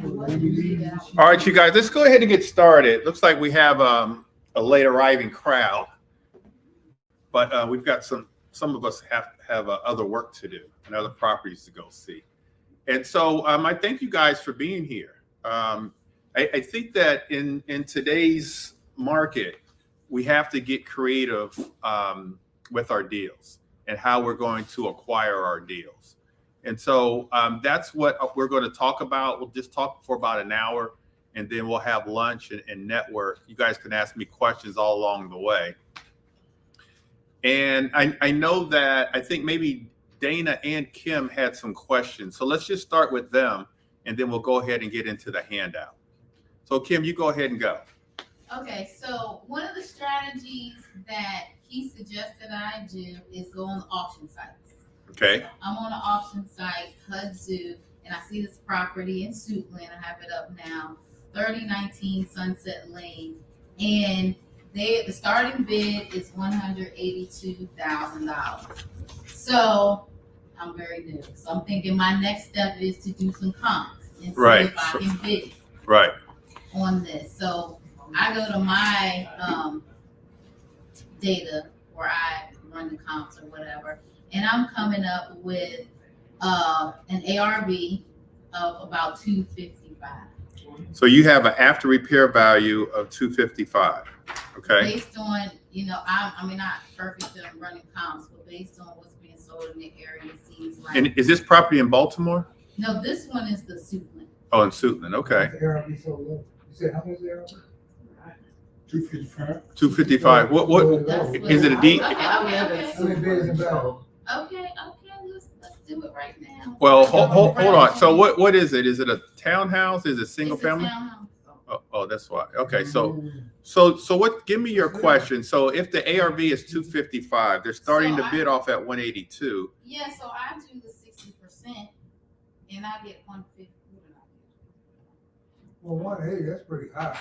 All right, you guys, let's go ahead and get started. Looks like we have a late arriving crowd, but we've got some of us have other work to do and other properties to go see. And so I thank you guys for being here. I think that in today's market, we have to get creative with our deals and how we're going to acquire our deals. And so that's what we're going to talk about. We'll just talk for about an hour, and then we'll have lunch and network. You guys can ask me questions all along the way. And I know that I think maybe Dana and Kim had some questions. So let's just start with them, and then we'll go ahead and get into the handout. So Kim, you go ahead and go. Okay, so one of the strategies that he suggested I do is go on the auction sites. Okay. I'm on an auction site, HUD Zoo, and I see this property in Suitland. I have it up now, 3019 Sunset Lane, and the starting bid is $182,000. So I'm very new. So I'm thinking my next step is to do some comps and see if I can bid on this. So I go to my data where I run the comps or whatever, and I'm coming up with an ARV of about 255. So you have an after repair value of 255. Okay. Based on, I'm not perfect at running comps, but based on what's being sold in the area, it seems like. And is this property in Baltimore? No, this one is the Suitland. Oh, in Suitland. Okay. The ARV so low. You said how much the ARV? 255. 255. What is it a D? Okay. Let's do it right now. Well, hold on. So what is it? Is it a townhouse? Is it single It's a family? townhouse. Oh, that's why. Okay, so what? Give me your question. So if the ARV is 255, they're starting to bid off at 182. Yeah, so I do the 60%, and I get 150. Well, 180, that's pretty high.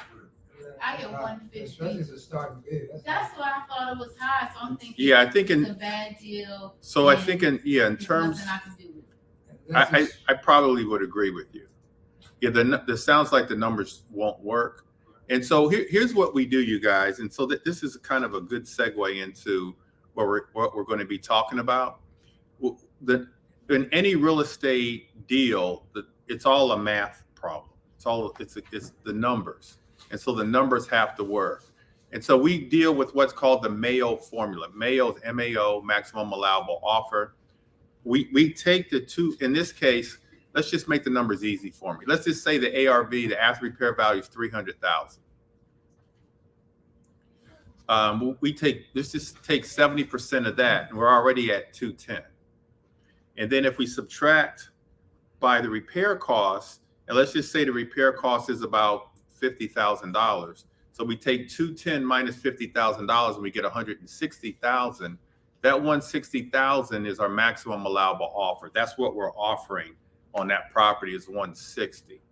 I get 150. Especially as a starting bid. That's why I thought it was high. So I'm thinking, yeah, I think it's a bad deal. So I think in terms, nothing I can do with it. I probably would agree with you. Yeah, the sounds like the numbers won't work. And so here's what we do, you guys. And so this is kind of a good segue into what we're going to be talking about. In any real estate deal, it's all a math problem. It's the numbers. And so the numbers have to work. And so we deal with what's called the Mayo formula. Mayo is MAO, maximum allowable offer. We take the two, in this case, let's just make the numbers easy for me. Let's just say the ARV, the after repair value is 300,000. Let's just take 70% of that, and we're already at 210. And then if we subtract by the repair costs, and let's just say the repair cost is about $50,000. So we take 210 minus $50,000 and we get 160,000. That 160,000 is our maximum allowable offer. That's what we're offering on that property is 160.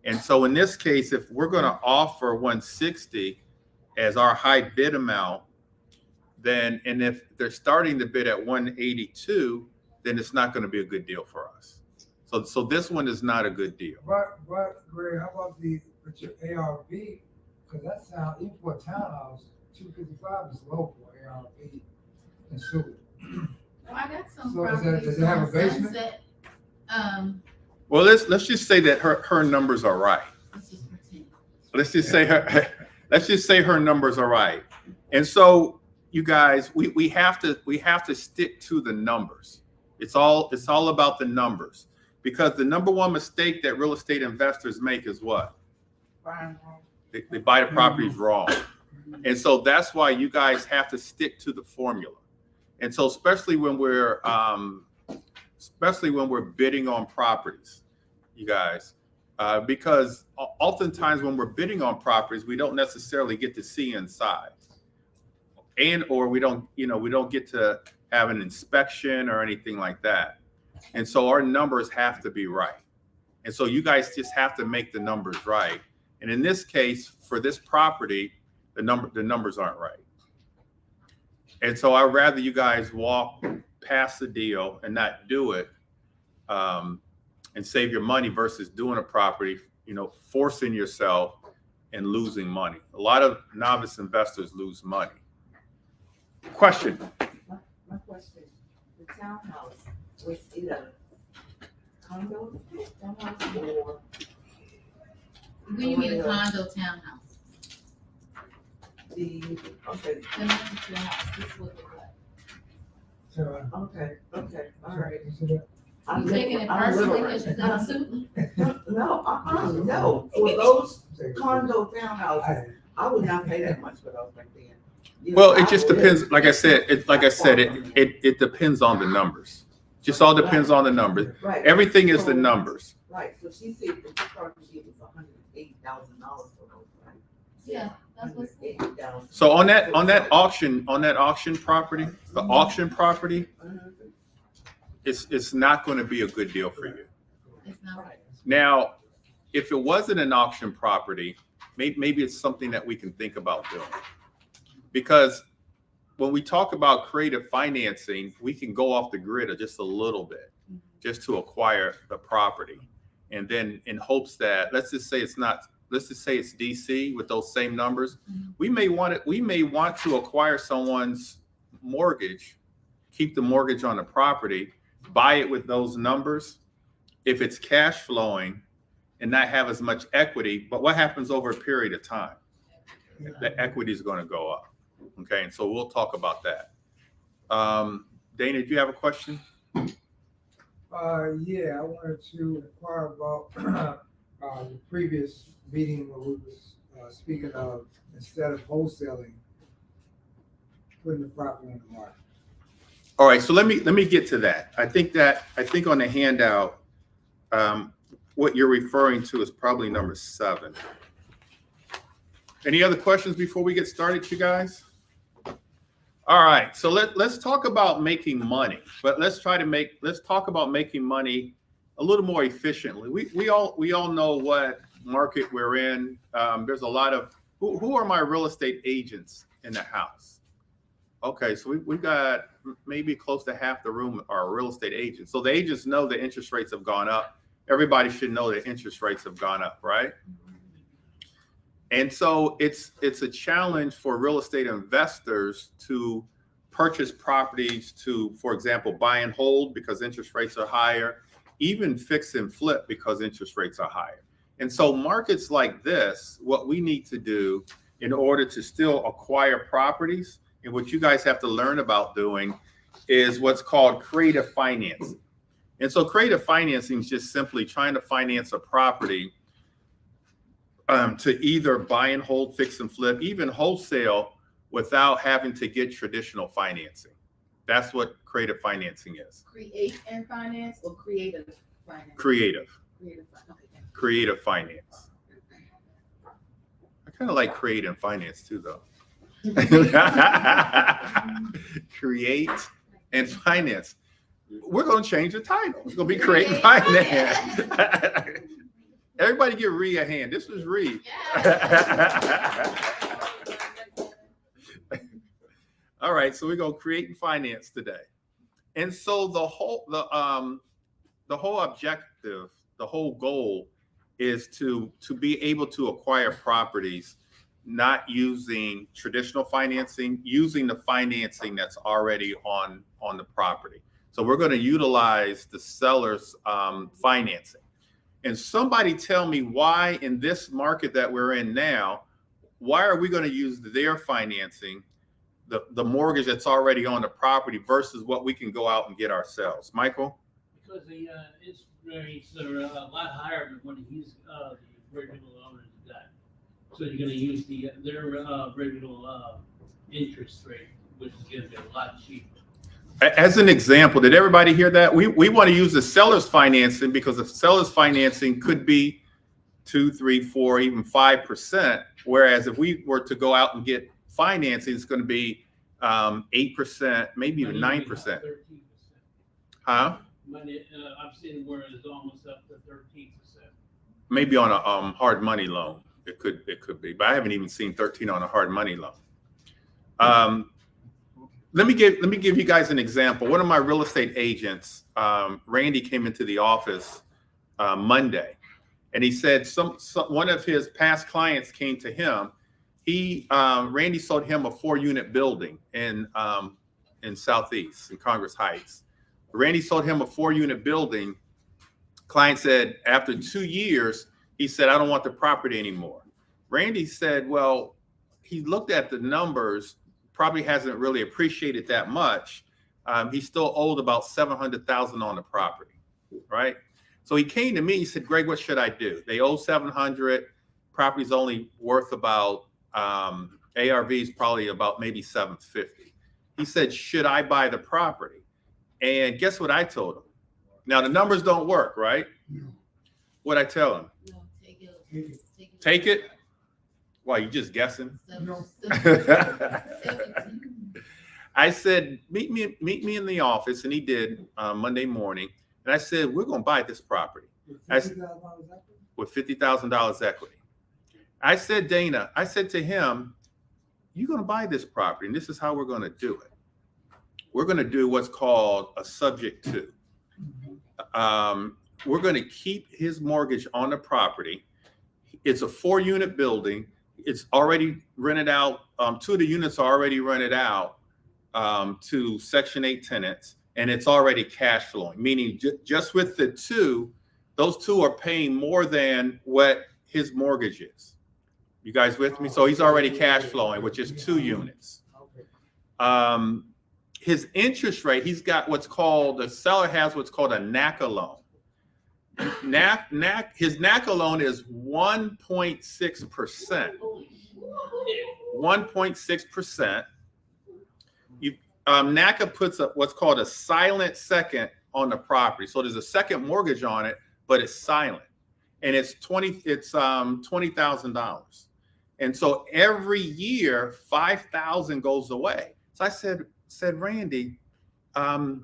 And so in this case, if we're going to offer 160 as our high bid amount, then, and if they're starting to bid at 182, then it's not going to be a good deal for us. So this one is not a good deal. But Greg, how about with your ARV? Because that sounds, even for a townhouse, 255 is low for ARV and so. Well, I got some So properties does it have a on basement? Sunset. Well, let's just say that her numbers are right. Let's just pretend. Let's just say her numbers are right. And so you guys, we have to stick to the numbers. It's all about the numbers, because the number one mistake that real estate investors make is what? They buy the properties wrong. And so that's why you guys have to stick to the formula. And so especially when we're bidding on properties, you guys, because oftentimes when we're bidding on properties, we don't necessarily get to see inside, or we don't get to have an inspection or anything like that. And so our numbers have to be right. And so you guys just have to make the numbers right. And in this case, for this property, the numbers aren't right. And so I'd rather you guys walk past the deal and not do it and save your money versus doing a property, forcing yourself and losing money. A lot of novice investors lose money. Question. My question, the townhouse was either condo, townhouse, or What do you mean condo townhouse? okay, The manager house, this is what it was. So, okay, all right. you see that? You taking it personally because you got a suit? No, no, for those condo townhouses, I would not pay that much for those back then. Well, it just depends. Like I said, it depends on the numbers. Just all depends on the numbers. Right. Everything is the numbers. Right, so she said the property was $180,000 for those, right? Yeah, that's what's. $180,000. So on that auction property, the auction property, it's not going to be a good deal for you. It's not right. Now, if it wasn't an auction property, maybe it's something that we can think about doing. Because when we talk about creative financing, we can go off the grid just a little bit, just to acquire the property. And then in hopes that, let's just say it's DC with those same numbers. We may want to acquire someone's mortgage, keep the mortgage on the property, buy it with those numbers. If it's cash flowing and not have as much equity, but what happens over a period of time? The equity is going to go up. Okay, and so we'll talk about that. Dana, do you have a question? Yeah, I wanted to inquire about the previous meeting where we was speaking of, instead of wholesaling, putting the property on the market. All right, so let me get to that. I think on the handout, what you're referring to is probably number 7. Any other questions before we get started, you guys? All right, so let's talk about making money, but let's talk about making money a little more efficiently. We all know what market we're in. There's a lot of who are my real estate agents in the house? Okay, so we've got maybe close to half the room are real estate agents. So the agents know the interest rates have gone up. Everybody should know that interest rates have gone up, right? And so it's a challenge for real estate investors to purchase properties to, for example, buy and hold because interest rates are higher, even fix and flip because interest rates are higher. And so markets like this, what we need to do in order to still acquire properties, and what you guys have to learn about doing, is what's called creative financing. And so creative financing is just simply trying to finance a property to either buy and hold, fix and flip, even wholesale, without having to get traditional financing. That's what creative financing is. Create and finance or creative finance? Creative. Creative finance. Okay, thank you. Creative finance. I kind of like create and finance too, though. Create and finance. We're going to change the title. It's going to be create and finance. Everybody give Ree a hand. This was Ree. All right, so we're going to create and finance today. And so the whole objective, the whole goal is to be able to acquire properties not using traditional financing, using the financing that's already on the property. So we're going to utilize the seller's financing. And somebody tell me why in this market that we're in now, why are we going to use their financing, the mortgage that's already on the property versus what we can go out and get ourselves? Michael? Because the interest rates are a lot higher than what the original owners got. So you're going to use their original interest rate, which is going to be a lot cheaper. As an example, did everybody hear that? We want to use the seller's financing because the seller's financing could be 2, 3, 4, even 5%. Whereas if we were to go out and get financing, it's going to be 8%, maybe even 9%. 13%. Huh? Money, I've seen where it's almost up to 13%. Maybe on a hard money loan, it could be, but I haven't even seen 13 on a hard money loan. Let me give you guys an example. One of my real estate agents, Randy, came into the office Monday. And he said one of his past clients came to him. Randy sold him a 4-unit building in Southeast, in Congress Heights. Randy sold him a 4-unit building. Client said after 2 years, he said, I don't want the property anymore. Randy said, well, he looked at the numbers, probably hasn't really appreciated that much. He still owed about $700,000 on the property, right? So he came to me, he said, Greg, what should I do? They owe $700,000, property's only worth about, ARV is probably about maybe $750,000. He said, should I buy the property? And guess what I told him? Now the numbers don't work, right? No. What'd I tell him? No, take it. Take it. Take it? Why, you just guessing? No. I said, meet me in the office, and he did Monday morning. And I said, we're going to buy this property with $50,000 equity. I said, Dana, I said to him, you're going to buy this property, and this is how we're going to do it. We're going to do what's called a subject to. We're going to keep his mortgage on the property. It's a 4-unit building. It's already rented out. 2 of the units are already rented out to Section 8 tenants, and it's already cash flowing, meaning just with the 2, those 2 are paying more than what his mortgage is. You guys with me? So he's already cash flowing, which is 2 units. His interest rate, he's got the seller has what's called a NACA loan. His NACA loan is 1.6%. 1.6%. NACA puts up what's called a silent second on the property. So there's a second mortgage on it, but it's silent. And it's $20,000. And so every year, $5,000 goes away. So I said, Randy, in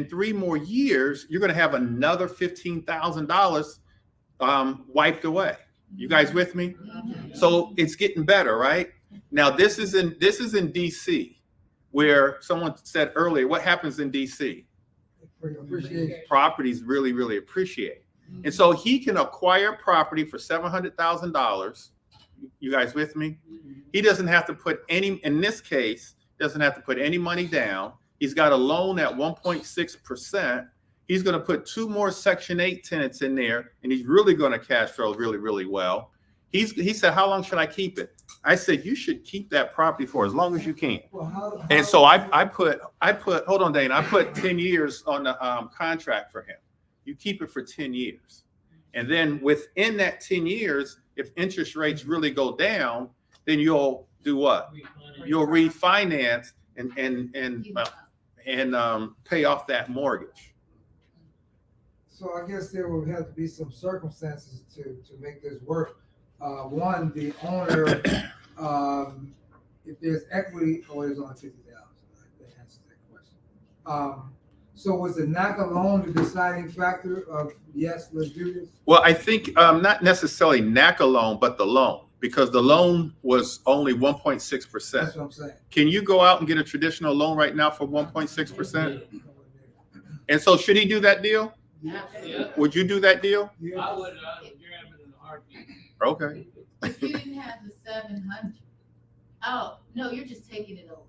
3 more years, you're going to have another $15,000 wiped away. You guys with me? So it's getting better, right? Now this is in DC, where someone said earlier, what happens in DC? Properties really, really appreciate. And so he can acquire property for $700,000. You guys with me? He doesn't have to put in this case, doesn't have to put any money down. He's got a loan at 1.6%. He's going to put 2 more Section 8 tenants in there, and he's really going to cash flow really, really well. He said, how long should I keep it? I said, you should keep that property for as long as you can. And so I put, hold on, Dana, I put 10 years on the contract for him. You keep it for 10 years. And then within that 10 years, if interest rates really go down, then you'll do what? You'll refinance and pay off that mortgage. So I guess there will have to be some circumstances to make this work. One, the owner, if there's equity, there's only $50,000. That answers that question. So was the NACA loan the deciding factor of, yes, let's do this? Well, I think not necessarily NACA loan, but the loan, because the loan was only 1.6%. That's what I'm saying. Can you go out and get a traditional loan right now for 1.6%? And so should he do that deal? Yeah. Would you do that deal? I would grab it in a heartbeat. Okay. If you didn't have the 700. Oh, no, you're just taking it over.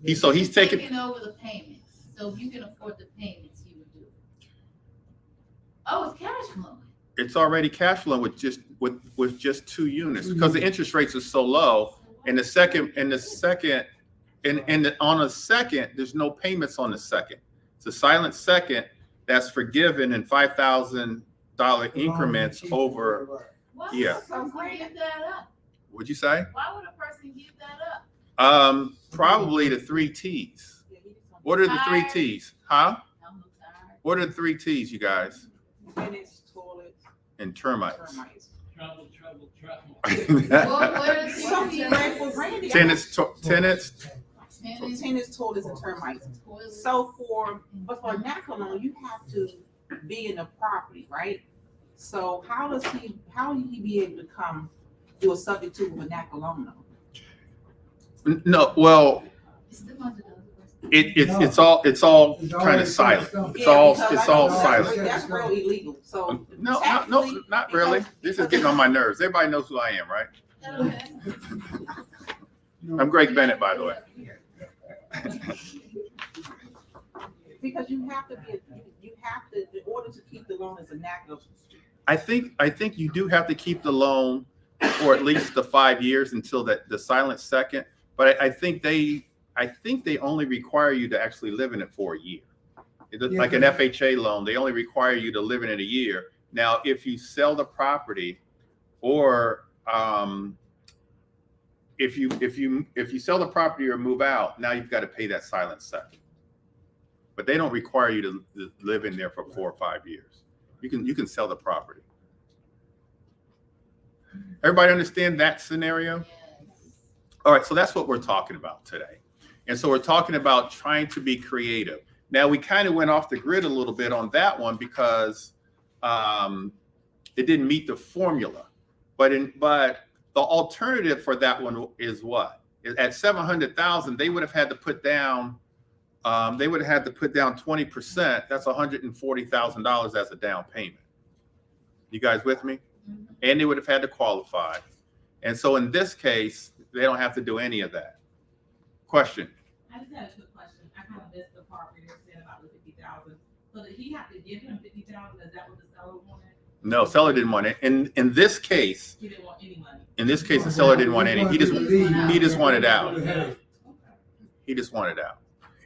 He's You're taking over the payments. So if you can afford the payments, you would do it. Oh, it's cash flowing. It's already cash flowing with just 2 units because the interest rates are so low. On a second, there's no payments on the second. It's a silent second that's forgiven in $5,000 increments over. Why Yeah. would a person give that up? What'd you say? Why would a person give that up? Probably the 3 T's. What are the 3 T's? Huh? I'm tired. What are the 3 T's, you guys? Tenants, toilets, And termites. termites. Trouble. What are the Something like with Randy. Tenants. So tenants, toilets, and termites. So but for a NACA loan, you have to be in the property, right? So how will he be able to do a subject to with a NACA loan though? No, well, It's the $100 question. It's all kind of silent. It's all silent. That's real illegal, so. No, not really. This is getting on my nerves. Everybody knows who I am, right? I'm Greg Bennett, by the way. Because you have to, in order to keep the loan as a NACA. I think you do have to keep the loan for at least the 5 years until the silent second. But I think they only require you to actually live in it for a year. Like an FHA loan, they only require you to live in it a year. Now, if you sell the property, or if you sell the property or move out, now you've got to pay that silent second. But they don't require you to live in there for 4 or 5 years. You can sell the property. Everybody understand that scenario? All right, so that's what we're talking about today. And so we're talking about trying to be creative. Now, we kind of went off the grid a little bit on that one because it didn't meet the formula. But the alternative for that one is what? At 700,000, they would have had to put down 20%. That's $140,000 as a down payment. You guys with me? And they would have had to qualify. And so in this case, they don't have to do any of that. Question? I just had a quick question. I kind of missed the part where you said about the 50,000. So did he have to give him 50,000? Is that what the seller wanted? No, seller didn't want it. In this case, He didn't want any money. in this case, the seller didn't want any. He just wanted out. He just wanted out.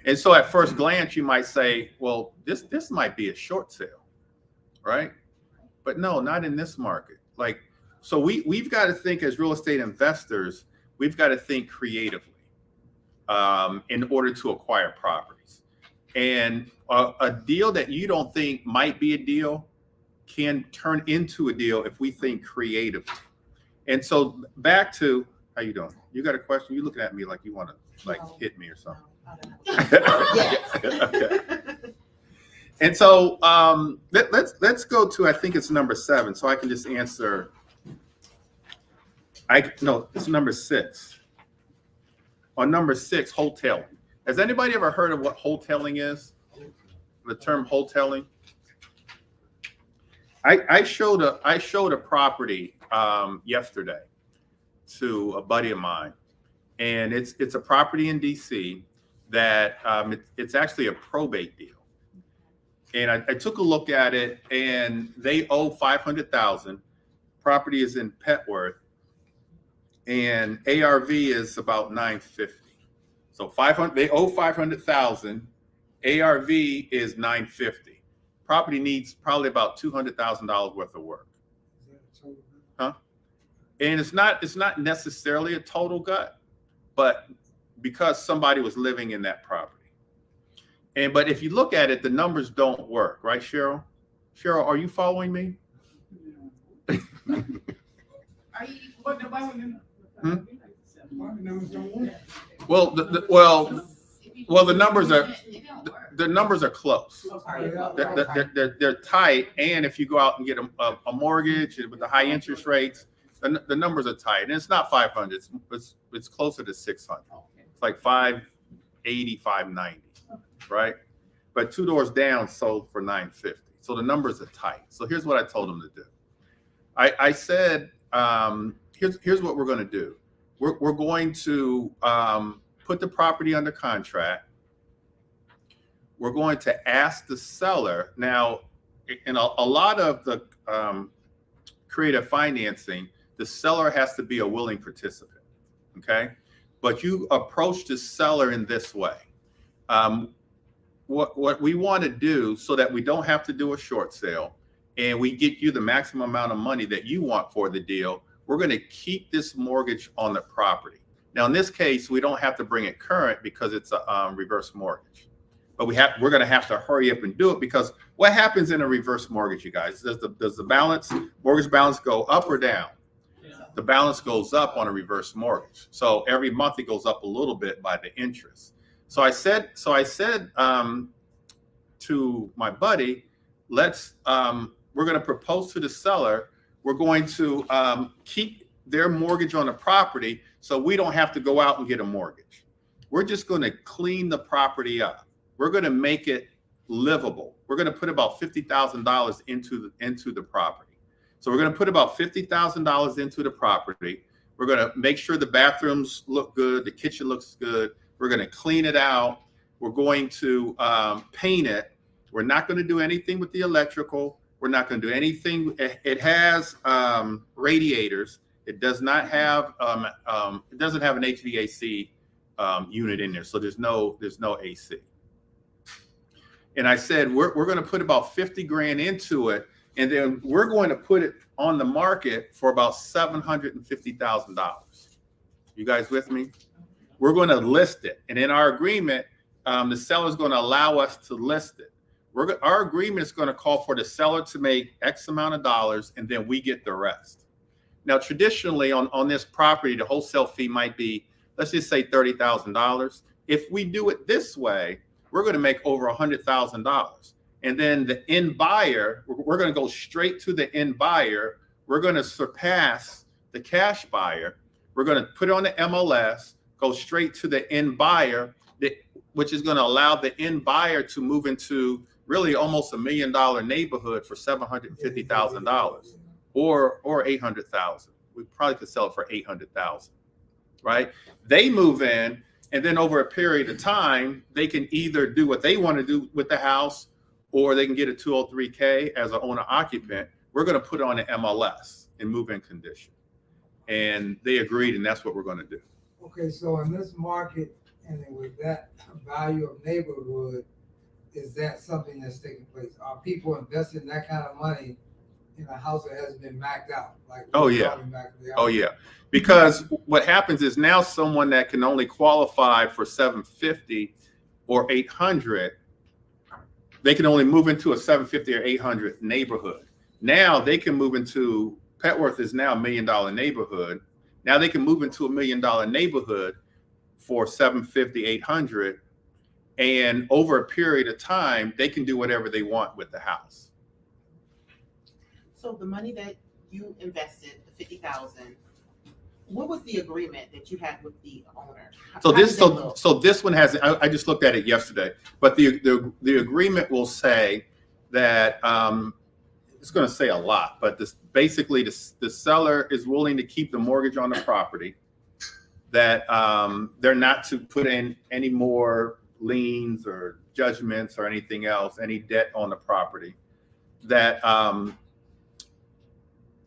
And so at first glance, you might say, well, this might be a short sale, right? But no, not in this market. Like, so we've got to think as real estate investors, we've got to think creatively in order to acquire properties. And a deal that you don't think might be a deal can turn into a deal if we think creatively. And so back to, how you doing? You got a question? You looking at me like you want to hit me or something. Okay. And so let's go to, I think it's number 7, so I can just answer. No, it's number 6. On number 6, wholesaling. Has anybody ever heard of what wholesaling is? The term wholesaling. I showed a property yesterday to a buddy of mine, and it's a property in DC that it's actually a probate deal. And I took a look at it, and they owe $500,000. Property is in Petworth, and ARV is about $950,000. So they owe $500,000. ARV is $950,000. Property needs probably about $200,000 worth of work. Huh? And it's not necessarily a total gut, but because somebody was living in that property. But if you look at it, the numbers don't work, right, Cheryl? Cheryl, are you following me? Are you? Well, the numbers are close. They're tight, and if you go out and get a mortgage with the high interest rates, the numbers are tight. And it's not 500; it's closer to 600. It's like 580, 590, right? But 2 doors down sold for 950. So the numbers are tight. So here's what I told them to do. I said, here's what we're going to do. We're going to put the property under contract. We're going to ask the seller. Now, in a lot of the creative financing, the seller has to be a willing participant, okay? But you approach the seller in this way. What we want to do so that we don't have to do a short sale and we get you the maximum amount of money that you want for the deal, we're going to keep this mortgage on the property. Now, in this case, we don't have to bring it current because it's a reverse mortgage. But we're going to have to hurry up and do it, because what happens in a reverse mortgage, you guys? Does the mortgage balance go up or down? Yeah. The balance goes up on a reverse mortgage. So every month it goes up a little bit by the interest. So I said to my buddy, we're going to propose to the seller. We're going to keep their mortgage on the property so we don't have to go out and get a mortgage. we're just going to clean the property up. We're going to make it livable. We're going to put about $50,000 into the property. So we're going to put about $50,000 into the property. We're going to make sure the bathrooms look good, the kitchen looks good. We're going to clean it out. We're going to paint it. We're not going to do anything with the electrical. We're not going to do anything. It has radiators. It does not have. It doesn't have an HVAC unit in there, so there's no AC. And I said we're going to put about 50 grand into it, and then we're going to put it on the market for about $750,000. You guys with me? We're going to list it, and in our agreement, the seller is going to allow us to list it. Our agreement is going to call for the seller to make X amount of dollars, and then we get the rest. Now, traditionally on this property, the wholesale fee might be, let's just say $30,000. If we do it this way, we're going to make over $100,000. And then the end buyer, we're going to go straight to the end buyer. We're going to surpass the cash buyer. We're going to put it on the MLS, go straight to the end buyer, which is going to allow the end buyer to move into really almost $1 million neighborhood for $750,000 or $800,000. We probably could sell it for $800,000, right? They move in, and then over a period of time, they can either do what they want to do with the house, or they can get a 203K as an owner occupant. We're going to put it on the MLS in move-in condition. And they agreed, and that's what we're going to do. Okay, so in this market and then with that value of neighborhood, is that something that's taking place? Are people investing that kind of money in a house that has been maxed out? Like, oh yeah, oh yeah. Because what happens is now someone that can only qualify for 750 or 800, they can only move into a 750 or 800 neighborhood. Now they can move into, Petworth is now $1 million neighborhood. Now they can move into $1 million neighborhood for 750, 800. And over a period of time, they can do whatever they want with the house. So the money that you invested, the 50,000, what was the agreement that you had with the owner? So this one has, I just looked at it yesterday, but the agreement will say that it's going to say a lot, but this basically the seller is willing to keep the mortgage on the property, that they're not to put in any more liens or judgments or anything else, any debt on the property. That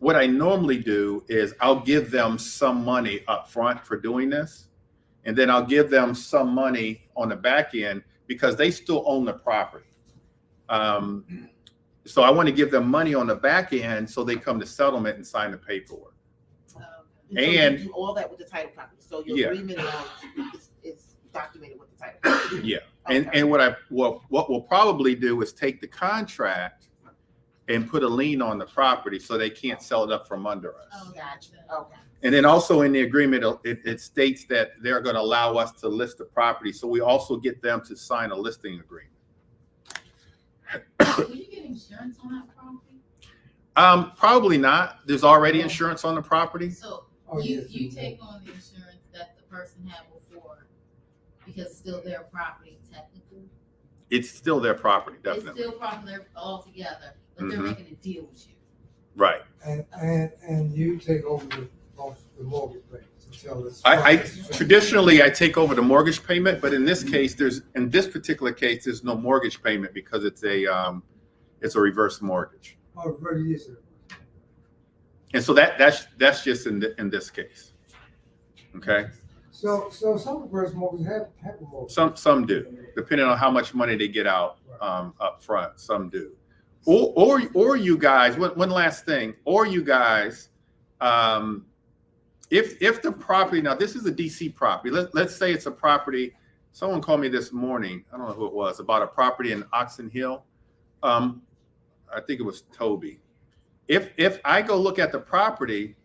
what I normally do is I'll give them some money up front for doing this, and then I'll give them some money on the back end because they still own the property. So I want to give them money on the back end so they come to settlement and sign the paperwork. And you do all that with the title company. So your agreement is documented with the title company. Yeah. Okay. And what we'll probably do is take the contract and put a lien on the property so they can't sell it up from under us. Oh, gotcha. Okay. And then also in the agreement, it states that they're going to allow us to list the property. So we also get them to sign a listing agreement. Will you get insurance on that property? Probably not. There's already insurance on the property. So you take on the insurance that the person had before because it's still their property technically. It's still their property, definitely. It's still property all together, but they're making a deal with you. Right. And you take over the mortgage payments until it's. Traditionally I take over the mortgage payment, but in this case, in this particular case, there's no mortgage payment because it's a reverse mortgage. Oh, very easy. And so that's just in this case. Okay. So some reverse mortgages have a mortgage. Some do, depending on how much money they get out up front. Some do. Or you guys, one last thing, or you guys, if the property, now this is a DC property, let's say it's a property, someone called me this morning, I don't know who it was, about a property in Oxon Hill. I think it was Toby. If I go look at the property,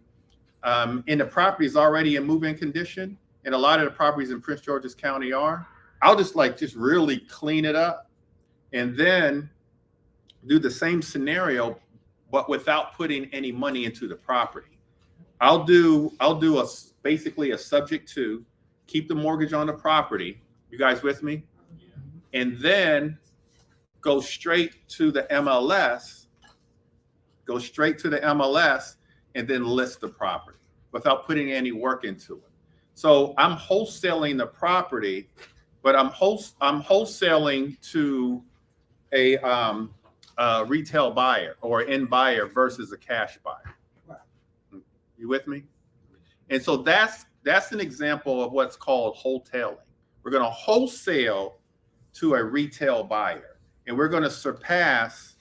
and the property is already in move-in condition, and a lot of the properties in Prince George's County are, I'll just really clean it up and then do the same scenario, but without putting any money into the property. I'll do basically a subject to, keep the mortgage on the property. You guys with me? And then go straight to the MLS, and then list the property without putting any work into it. So I'm wholesaling the property, but I'm wholesaling to a retail buyer or an end buyer versus a cash buyer. You with me? And so that's an example of what's called wholesaling. We're going to wholesale to a retail buyer, and we're going to surpass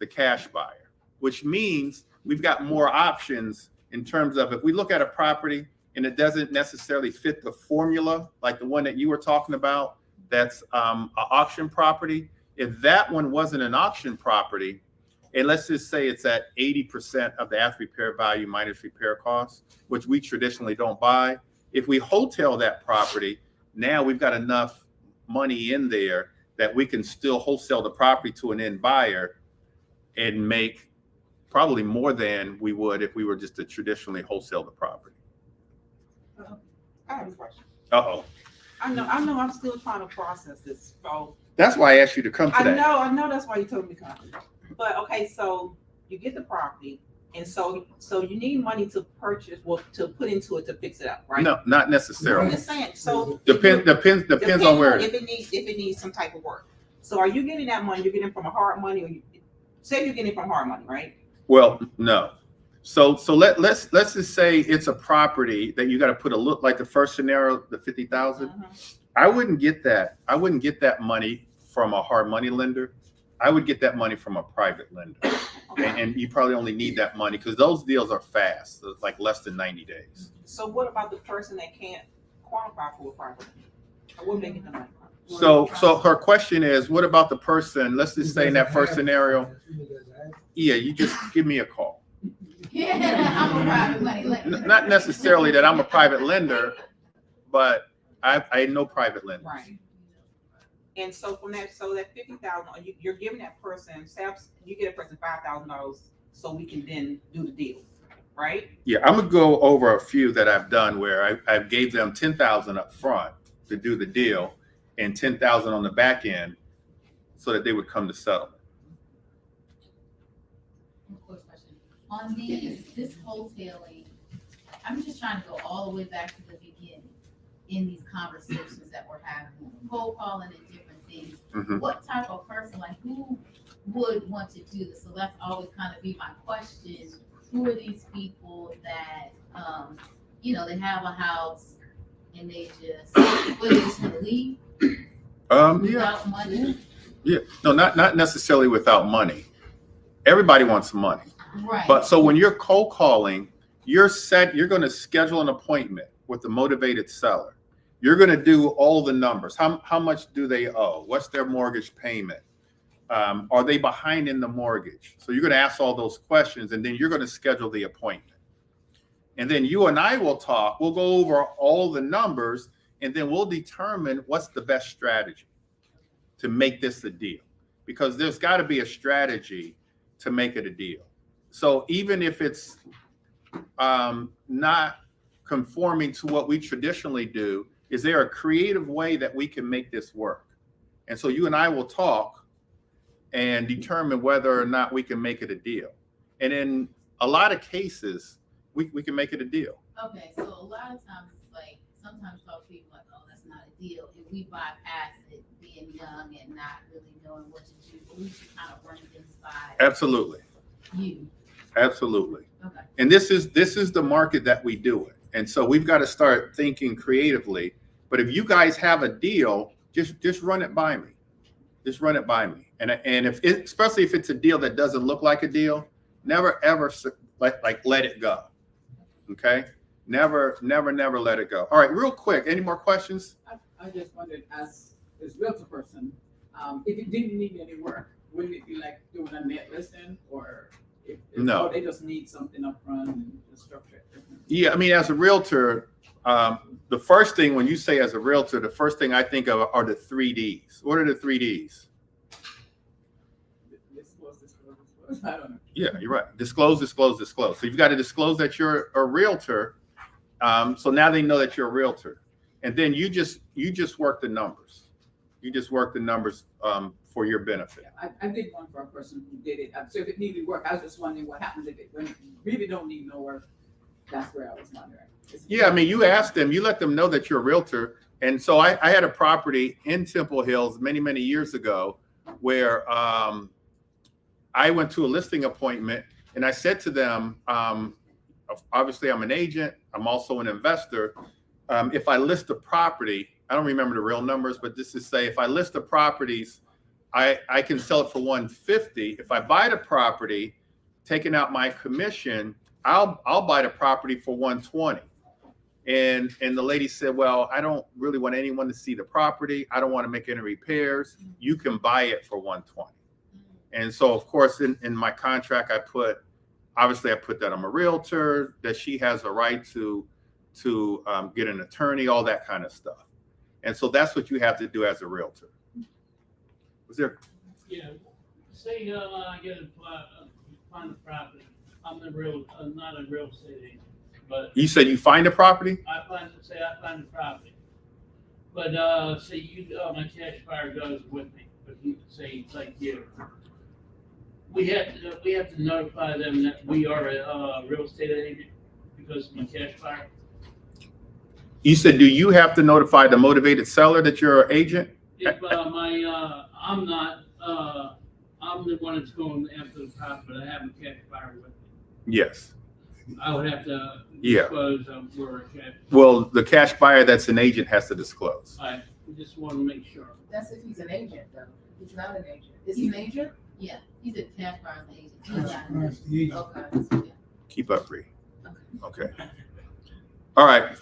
the cash buyer, which means we've got more options in terms of if we look at a property and it doesn't necessarily fit the formula, like the one that you were talking about, that's an auction property. If that one wasn't an auction property, and let's just say it's at 80% of the after repair value minus repair costs, which we traditionally don't buy. If we wholesale that property, now we've got enough money in there that we can still wholesale the property to an end buyer and make probably more than we would if we were just to traditionally wholesale the property. I have a question. Uh-oh. I know I'm still trying to process this. So That's why I asked you to come to that. I know that's why you told me to come. But okay, so you get the property, and so you need money to purchase, to put into it to fix it up, right? No, not I'm necessarily. just saying. So Depends on where. if it needs some type of work. So are you getting that money? You're getting it from a hard money, or say you're getting it from hard money, right? Well, no. So let's just say it's a property that you got to put a look like the first scenario, the 50,000. I wouldn't get that. I wouldn't get that money from a hard money lender. I would get that money from a private lender. And you probably only need that money because those deals are fast, so it's like less than 90 days. So what about the person that can't qualify for a private lender? What making the money? So her question is, what about the person, let's just say in that first scenario, yeah, you just give me a call. I'm a private money lender. Not necessarily that I'm a private lender, but I know private lenders. Right. And so from that, that 50,000, you're giving that person, say you get a person $5,000, so we can then do the deal, right? Yeah, I'm gonna go over a few that I've done where I gave them 10,000 up front to do the deal, and 10,000 on the back end, so that they would come to settlement. Quick question. On this wholesaling, I'm just trying to go all the way back to the beginning in these conversations that we're having, cold calling and different things. Mhm. What type of person, like who would want to do this? So that's always kind of be my question. Who are these people that, they have a house and they just, what they just want to leave without money? Yeah, no, not necessarily without money. Everybody wants money. Right. But so when you're cold calling, you're going to schedule an appointment with the motivated seller. You're going to do all the numbers. How much do they owe? What's their mortgage payment? Are they behind in the mortgage? So you're going to ask all those questions, and then you're going to schedule the appointment. And then you and I will talk. We'll go over all the numbers, and then we'll determine what's the best strategy to make this a deal. Because there's got to be a strategy to make it a deal. So even if it's not conforming to what we traditionally do, is there a creative way that we can make this work? And so you and I will talk and determine whether or not we can make it a deal. And in a lot of cases, we can make it a deal. Okay, so a lot of times it's like, sometimes talk to people like, oh, that's not a deal. If we bypass it, being young and not really knowing what to do, but we should kind of run things by Absolutely. you. Absolutely. Okay. And this is the market that we do it. And so we've got to start thinking creatively. But if you guys have a deal, just run it by me. Just run it by me. And especially if it's a deal that doesn't look like a deal, never ever let it go. Okay? Never let it go. All right, real quick. Any more questions? I just wondered, as realtor person, if you didn't need any work, wouldn't it be like doing a net listing, or if No. they just need something up front and just structure it differently? Yeah, I mean, as a realtor, the first thing when you say as a realtor, the first thing I think of are the 3Ds. What are the 3Ds? Disclose. I don't know. Yeah, you're right. Disclose, disclose, disclose. So you've got to disclose that you're a realtor. So now they know that you're a realtor. and then you just work the numbers. You just work the numbers for your benefit. I did one for a person who did it. So if it needed work, I was just wondering what happens if it when it really don't need no work. That's where I was wondering. Yeah, I mean, you ask them, you let them know that you're a realtor. And so I had a property in Temple Hills many years ago where I went to a listing appointment and I said to them, obviously I'm an agent, I'm also an investor. If I list a property, I don't remember the real numbers, but just to say, if I list the properties, I can sell it for 150. If I buy the property, taking out my commission, I'll buy the property for 120. And the lady said, well, I don't really want anyone to see the property. I don't want to make any repairs. You can buy it for 120. And so, of course, in my contract, I put that I'm a realtor, that she has a right to get an attorney, all that kind of stuff. And so that's what you have to do as a realtor. Was there? Yeah, say, I get a find a property. I'm not a real estate agent, but You said you find a property? I find the property. But, say my cash buyer goes with me, but you say it's like you. We have to notify them that we are a real estate agent because my cash buyer. You said, do you have to notify the motivated seller that you're an agent? If I'm not, I'm the one that's going after the property, but I have a cash buyer with me. Yes. I would have to Yeah. disclose we're a cash. Well, the cash buyer that's an agent has to disclose. I just want to make sure. That's if he's an agent, though. He's not an agent. Is he an agent? Yeah, he's a cash buyer's agent. He's That's not- that's the agent. Okay. Keep up, Bree. Okay. All right.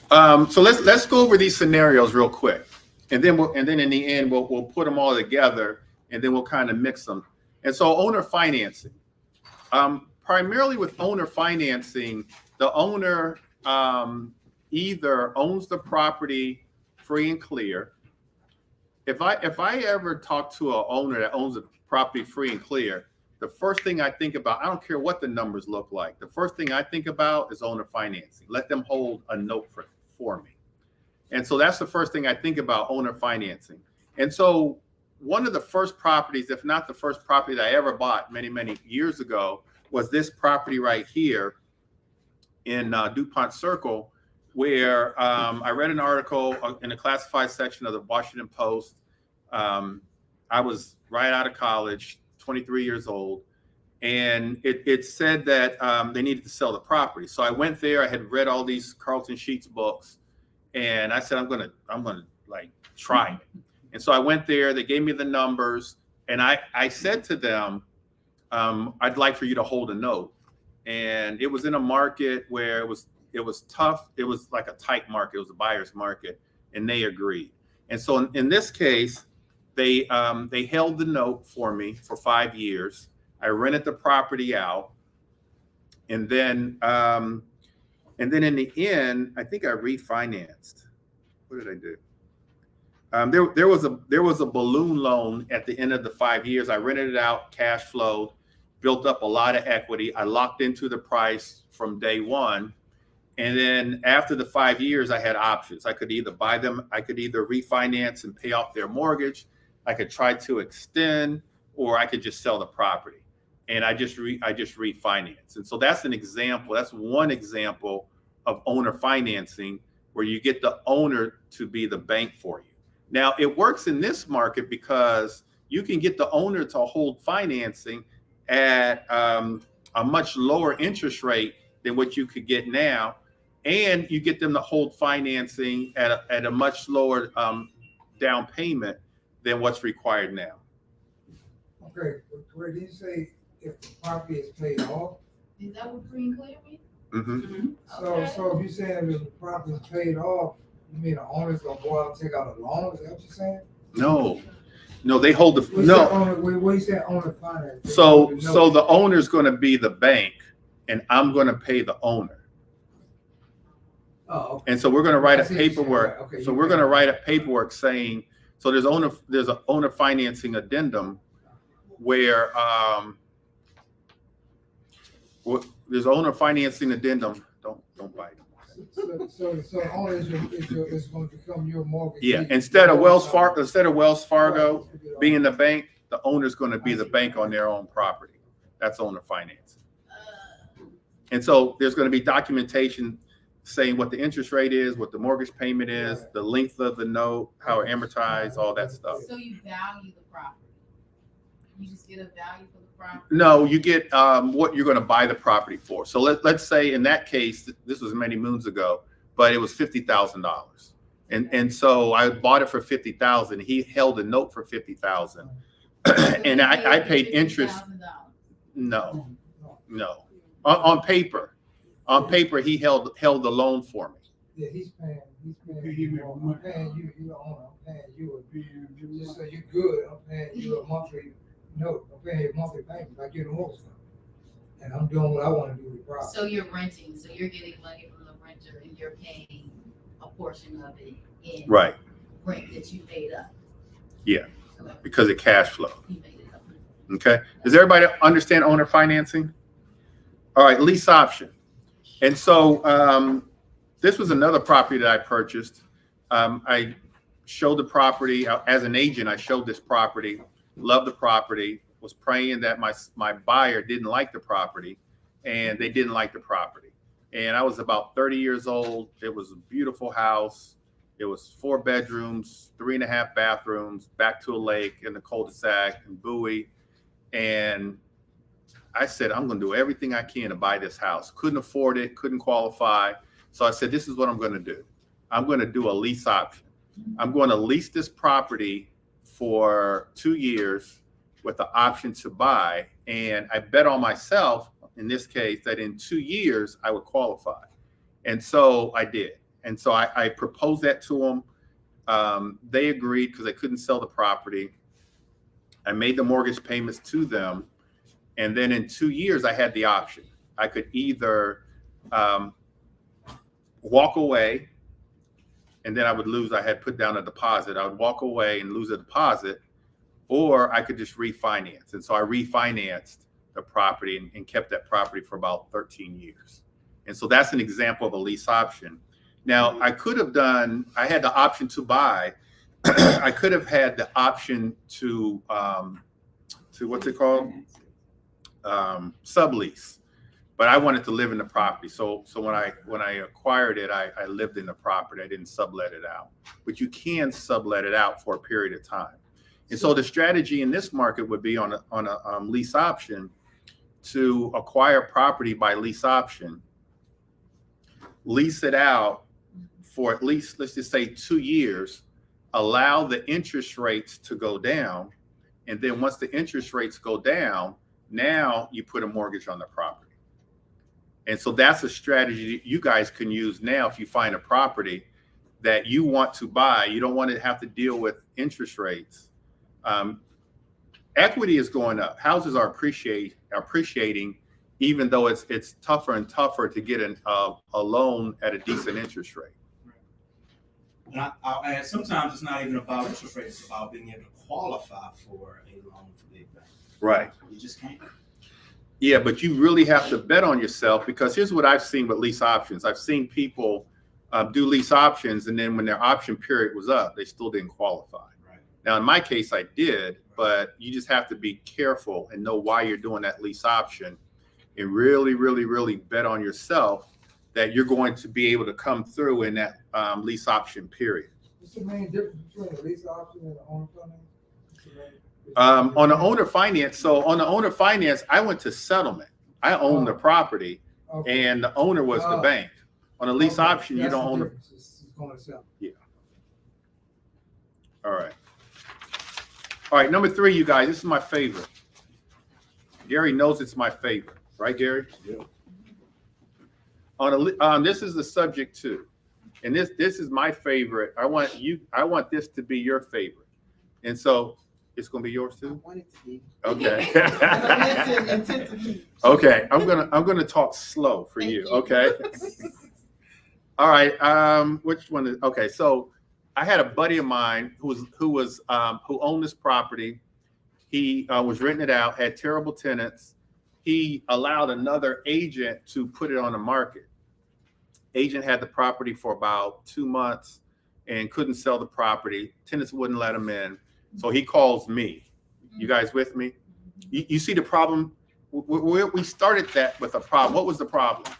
So let's go over these scenarios real quick, and then in the end we'll put them all together, and then we'll kind of mix them. And so owner financing. Primarily with owner financing, the owner either owns the property free and clear. If I ever talk to an owner that owns a property free and clear, the first thing I think about, I don't care what the numbers look like, the first thing I think about is owner financing. Let them hold a note for me. And so that's the first thing I think about, owner financing. And so one of the first properties, if not the first property that I ever bought many years ago, was this property right here in DuPont Circle, where I read an article in the classified section of the Washington Post. I was right out of college, 23 years old, and it said that they needed to sell the property. So I went there. I had read all these Carlton Sheets books, and I said, I'm gonna like try it. And so I went there. They gave me the numbers, and I said to them, I'd like for you to hold a note. And it was in a market where it was tough. It was like a tight market. It was a buyer's market, and they agreed. And so in this case, they held the note for me for 5 years. I rented the property out, and then in the end, I think I refinanced. What did I do? There was a balloon loan at the end of the 5 years. I rented it out, cash flowed, built up a lot of equity. I locked into the price from day one. And then after the 5 years, I had options. I could either buy them, I could either refinance and pay off their mortgage, I could try to extend, or I could just sell the property. And I just refinance. And so that's an example. That's one example of owner financing, where you get the owner to be the bank for you. Now, it works in this market because you can get the owner to hold financing at a much lower interest rate than what you could get now. And you get them to hold financing at a much lower down payment than what's required now. Okay, where did you say if the property is paid off? Is that what free and clear means? Mm-hmm. So if you're saying if the property is paid off, you mean the owner's gonna go out and take out a loan? Is that what you're saying? No, they hold the What you say owner finance? So the owner's going to be the bank, and I'm going to pay the owner. Oh, okay. And so we're going to write a I see what you're saying. paperwork. Okay, So you we're pay. going to write a paperwork saying, so there's an owner financing addendum where there's owner financing addendum. Don't bite. So owner is going to become your mortgage. Yeah, instead of Wells Fargo being the bank, the owner's going to be the bank on their own property. That's owner finance. And so there's going to be documentation saying what the interest rate is, what the mortgage payment is, the length of the note, how it amortizes, all that stuff. So you value the property? You just get a value for the property? No, you get what you're going to buy the property for. So let's say in that case, this was many moons ago, but it was $50,000. And so I bought it for $50,000. He held a note for $50,000. And I paid interest. No. On paper, he held the loan for me. Yeah, he's paying you more. I'm paying you, you the owner, I'm paying you, just so you're good, I'm paying you a monthly note, I'm paying you a monthly payment, like you're the mortgage company. And I'm doing what I wanna do with the property. So you're renting, so you're getting money from the renter and you're paying a portion of it in Right. rent that you made up. Yeah, Okay. because of cash flow. You made it up. Okay. Does everybody understand owner financing? All right, lease option. And so this was another property that I purchased. I showed the property as an agent. I showed this property, loved the property, was praying that my buyer didn't like the property, and they didn't like the property. And I was about 30 years old. It was a beautiful house. It was 4 bedrooms, 3.5 bathrooms, back to a lake in the cul-de-sac in Bowie. And I said, I'm going to do everything I can to buy this house. Couldn't afford it, couldn't qualify. So I said, this is what I'm going to do. I'm going to do a lease option. I'm going to lease this property for 2 years with the option to buy. And I bet on myself, in this case, that in 2 years I would qualify. And so I did. And so I proposed that to them. They agreed because they couldn't sell the property. I made the mortgage payments to them. And then in 2 years, I had the option. I could either walk away, and then I would lose. I had put down a deposit. I would walk away and lose a deposit, or I could just refinance. And so I refinanced the property and kept that property for about 13 years. And so that's an example of a lease option. Now, I could have done, I had the option to buy. I could have had the option to what's it called? Sublease, but I wanted to live in the property. So when I acquired it, I lived in the property. I didn't sublet it out, but you can sublet it out for a period of time. And so the strategy in this market would be on a lease option to acquire property by lease option, lease it out for at least, let's just say 2 years, allow the interest rates to go down. And then once the interest rates go down, now you put a mortgage on the property. And so that's a strategy that you guys can use now if you find a property that you want to buy. You don't want to have to deal with interest rates. Equity is going up. Houses are appreciating, even though it's tougher and tougher to get a loan at a decent interest rate. And I'll add, sometimes it's not even about interest rates, it's about being able to qualify for a loan from the bank. Right. You just can't. Yeah, but you really have to bet on yourself, because here's what I've seen with lease options. I've seen people do lease options, and then when their option period was up, they still didn't qualify. Right. Now, in my case, I did, but you just have to be careful and know why you're doing that lease option, and really, really, really bet on yourself that you're going to be able to come through in that lease option period. What's the main difference between a lease option and an owner finance? On the owner finance, I went to settlement. I owned the property, Okay. and the owner was the bank. On a lease option, you That's don't the own the. difference. It's going to sell. Yeah. All right. All right, number 3, you guys. This is my favorite. Gary knows it's my favorite, right, Gary? Yeah. This is the subject too, and this is my favorite. I want this to be your favorite, and so it's going to be yours too. I want it to be. Okay. Listen intensively. Okay, I'm gonna talk slow for you. Okay. All right. Which one is okay? So I had a buddy of mine who owned this property. He was renting it out, had terrible tenants. He allowed another agent to put it on the market. agent had the property for about 2 months and couldn't sell the property. Tenants wouldn't let him in. So he calls me. You guys with me? You see the problem? We started that with a problem. What was the problem?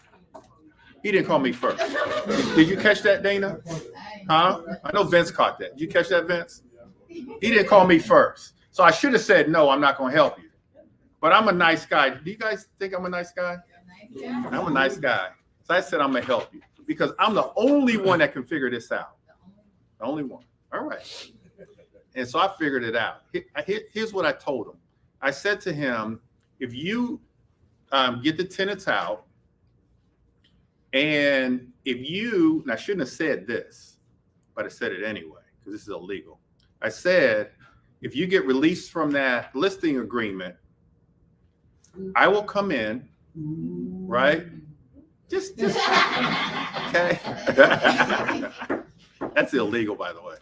He didn't call me first. Did you catch that, Dana? Huh? I know Vince caught that. Did you catch that, Vince? He didn't call me first. So I should have said, no, I'm not going to help you. But I'm a nice guy. Do you guys think I'm a nice guy? I'm a nice guy. So I said, I'm going to help you because I'm the only one that can figure this out. The only one. All right. And so I figured it out. Here's what I told him. I said to him, if you get the tenants out, and if you, and I shouldn't have said this, but I said it anyway, because this is illegal. I said, if you get released from that listing agreement, I will come in, right? Just okay. That's illegal, by the way.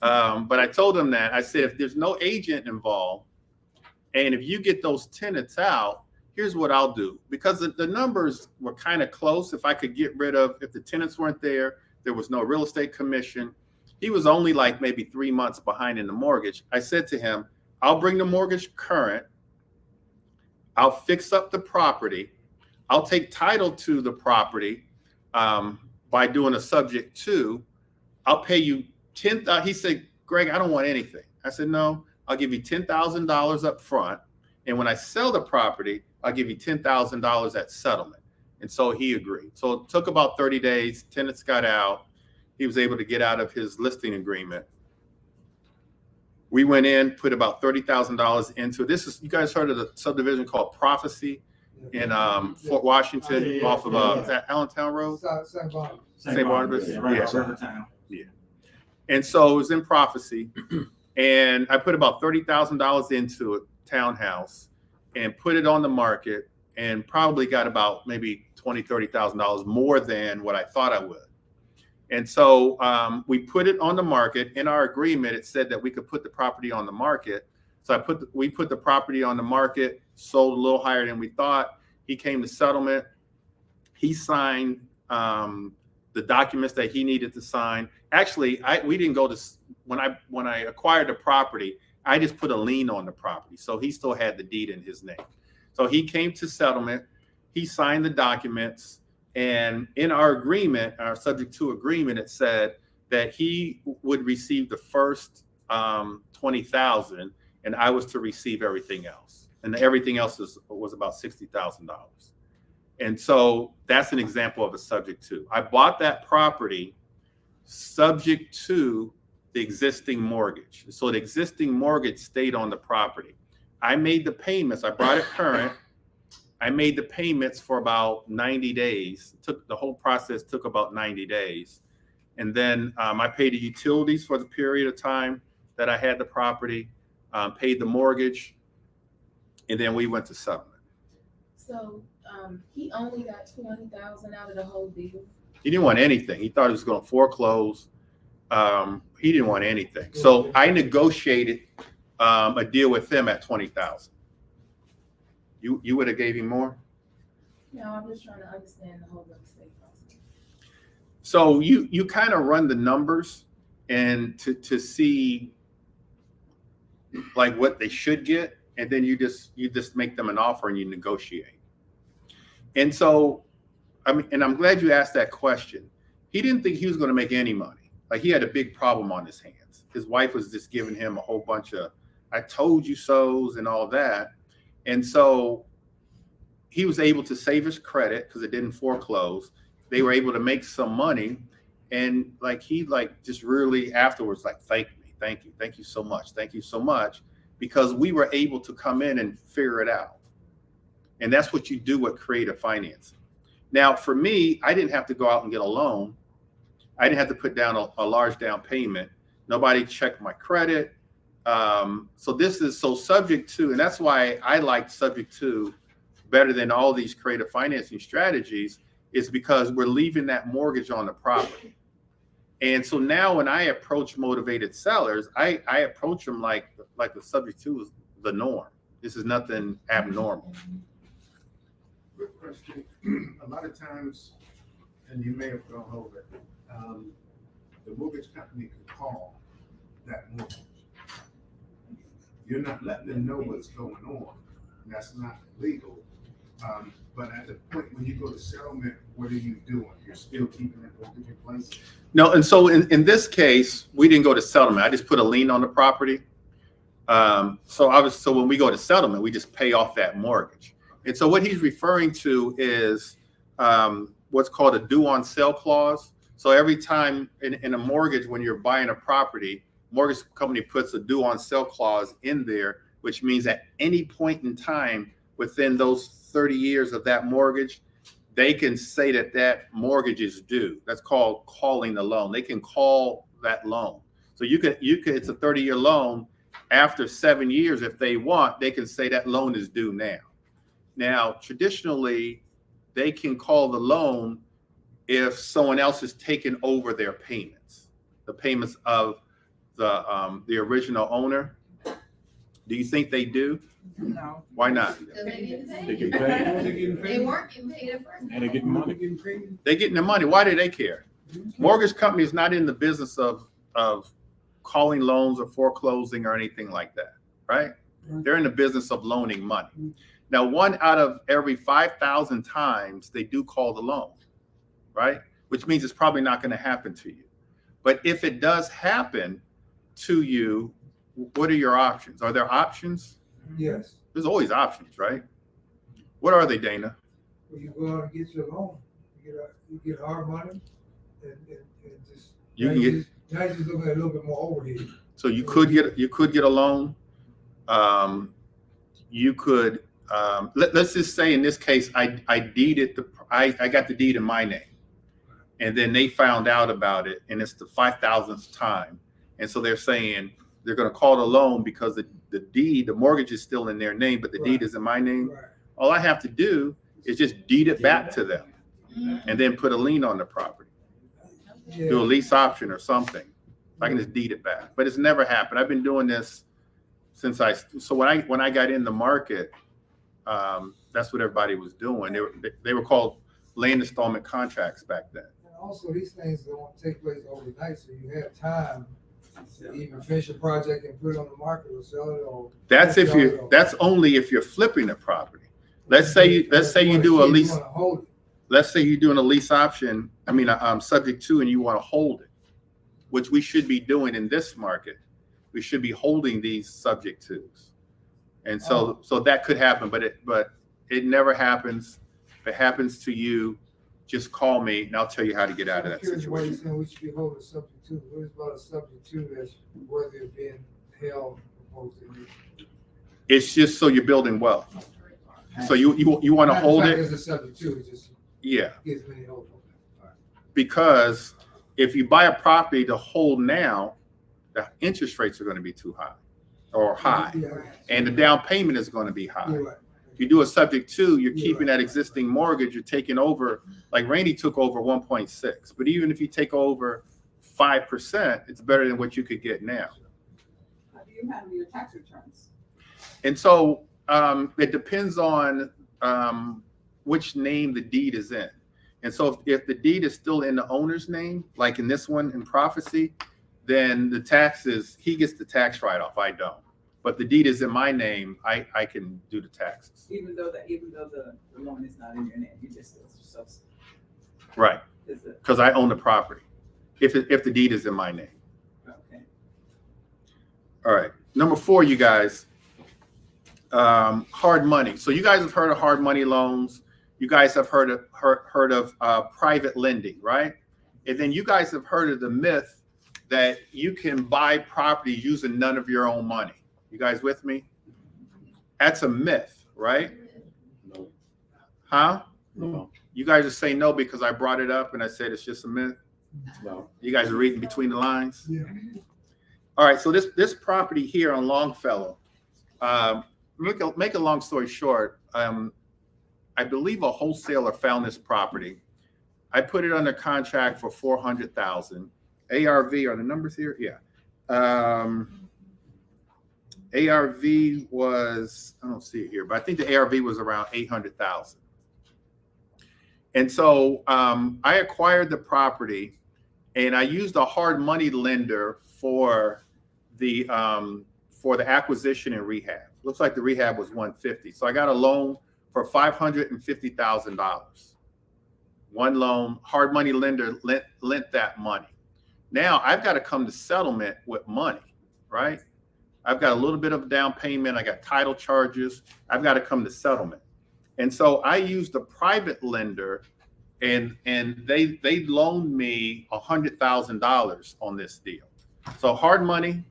But I told him that. I said, if there's no agent involved, and if you get those tenants out, here's what I'll do. Because the numbers were kind of close. If I could get rid of, if the tenants weren't there, there was no real estate commission. He was only like maybe 3 months behind in the mortgage. I said to him, I'll bring the mortgage current. I'll fix up the property. I'll take title to the property by doing a subject to. I'll pay you $10,000. He said, Greg, I don't want anything. I said, no, I'll give you $10,000 up front. And when I sell the property, I'll give you $10,000 at settlement. And so he agreed. So it took about 30 days. Tenants got out. He was able to get out of his listing agreement. We went in, put about $30,000 into it. This is, you guys heard of the subdivision called Prophecy in Fort Washington off of is that Allentown Road? St. Barnabas. Yeah, right off Rivertown. Yeah. And so it was in Prophecy. And I put about $30,000 into it, townhouse, and put it on the market and probably got about maybe $20,000, $30,000 more than what I thought I would. And so we put it on the market. In our agreement, it said that we could put the property on the market. So we put the property on the market, sold a little higher than we thought. He came to settlement. He signed the documents that he needed to sign. Actually, we didn't go to, when I acquired the property, I just put a lien on the property. So he still had the deed in his name. So he came to settlement. He signed the documents. And in our agreement, our subject to agreement, it said that he would receive the first $20,000 and I was to receive everything else. And everything else was about $60,000. And so that's an example of a subject to. I bought that property subject to the existing mortgage. So the existing mortgage stayed on the property. I made the payments. I brought it current. I made the payments for about 90 days. The whole process took about 90 days. And then I paid the utilities for the period of time that I had the property, paid the mortgage, and then we went to settlement. So he only got $20,000 out of the whole deal. He didn't want anything. He thought he was going to foreclose. He didn't want anything. So I negotiated a deal with him at $20,000. You would have gave him more? No, I'm just trying to understand the whole real estate process. So you kind of run the numbers and to see like what they should get, and then you just make them an offer and you negotiate. And so I'm glad you asked that question. He didn't think he was going to make any money. Like he had a big problem on his hands. His wife was just giving him a whole bunch of I told you so's and all that. And so he was able to save his credit because it didn't foreclose. They were able to make some money. And he just really afterwards, thank you so much. Thank you so much. Because we were able to come in and figure it out. And that's what you do with creative financing. Now, for me, I didn't have to go out and get a loan. I didn't have to put down a large down payment. Nobody checked my credit. So this is so subject to, and that's why I like subject to better than all these creative financing strategies, is because we're leaving that mortgage on the property. And so now when I approach motivated sellers, I approach them like the subject to is the norm. This is nothing abnormal. Good question. A lot of times, and you may have gone over it, the mortgage company could call that mortgage. You're not letting them know what's going on. That's not legal. But at the point when you go to settlement, what are you doing? You're still keeping that mortgage in place? No, and so in this case, we didn't go to settlement. I just put a lien on the property. So when we go to settlement, we just pay off that mortgage. And so what he's referring to is what's called a due on sale clause. So every time in a mortgage, when you're buying a property, mortgage company puts a due on sale clause in there, which means at any point in time within those 30 years of that mortgage, they can say that that mortgage is due. That's called calling the loan. They can call that loan. So you could it's a 30-year loan. After 7 years, if they want, they can say that loan is due now. Now, traditionally, they can call the loan if someone else has taken over their payments, the payments of the original owner. Do you think they do? No. Why not? Because they get They paid. get paid. They weren't getting paid at first. And they get money. They're getting their money. Why do they care? Mortgage company is not in the business of calling loans or foreclosing or anything like that, right? They're in the business of loaning money. Now, 1 out of every 5,000 times they do call the loan, right? Which means it's probably not going to happen to you. But if it does happen to you, what are your options? Are there options? Yes. There's always options, right? What are they, Dana? When you go out and get your loan, you get hard money and just. You can get. Now you're just looking at a little bit more overhead. So you could get a loan. You could let's just say in this case I got the deed in my name, and then they found out about it, and it's the 5,000th time, and so they're saying they're going to call the loan because the mortgage is still in their name, but the deed is in my name. Right. All I have to do is just deed it back to them, and then put a lien on the property. Do a lease option or something. I can just deed it back, but it's never happened. I've been doing this since when I got in the market, that's what everybody was doing. They were called land installment contracts back then. And also, these things don't take place overnight, so you have time to even finish a project and put it on the market or sell it or. That's only if you're flipping the property. Let's say you do a lease. Let's say you're doing a lease option. Subject to, and you want to hold it, which we should be doing in this market. We should be holding these subject tos, and so that could happen, but it never happens. If it happens to you, just call me and I'll tell you how to get out of that situation. We should be holding subject to. What is about a subject to that's worthy of being held opposed to? It's just so you're building wealth. So you want to hold it. It's a subject to. It just gives me hope. Because if you buy a property to hold now, the interest rates are going to be too high or high, and the down payment is going to be high. Right. If you do a subject to, you're keeping that existing mortgage. You're taking over, like Randy took over 1.6, but even if you take over 5%, it's better than what you could get now. How do you handle your tax returns? And so it depends on which name the deed is in. And so if the deed is still in the owner's name, like in this one in prophecy, then the taxes, he gets the tax write-off, I don't. But the deed is in my name, I can do the taxes. Even though the loan is not in your name, you just still subsidy. Right, because I own the property, if the deed is in my name. Okay. All right, number 4, you guys, hard money. So you guys have heard of hard money loans. You guys have heard of private lending, right? And then you guys have heard of the myth that you can buy property using none of your own money. You guys with me? That's a myth, right? No. Huh? No. You guys are saying no because I brought it up and I said it's just a myth? No. You guys are reading between the lines? Yeah. All right, so this property here on Longfellow, make a long story short, I believe a wholesaler found this property. I put it under contract for $400,000. ARV, are the numbers here? Yeah. ARV was, I don't see it here, but I think the ARV was around $800,000. And so I acquired the property, and I used a hard money lender for the acquisition and rehab. Looks like the rehab was 150. So I got a loan for $550,000. One loan, hard money lender lent that money. Now I've got to come to settlement with money, right? I've got a little bit of down payment. I got title charges. I've got to come to settlement. And so I used a private lender, and they loaned me $100,000 on this deal. So hard money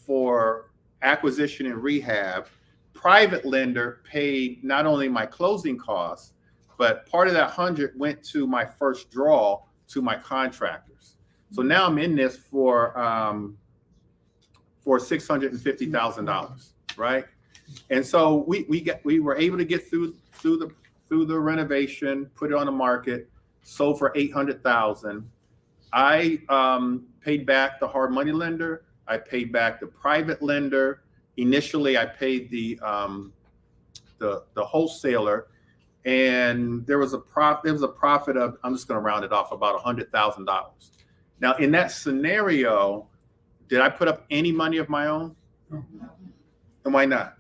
for acquisition and rehab. Private lender paid not only my closing costs, but part of that 100 went to my first draw to my contractors. So now I'm in this for $650,000, right? And so we were able to get through the renovation, put it on the market, sold for $800,000. I paid back the hard money lender. I paid back the private lender. Initially, I paid the wholesaler, and there was a profit of, I'm just going to round it off, about $100,000. Now, in that scenario, did I put up any money of my own? No. And why not?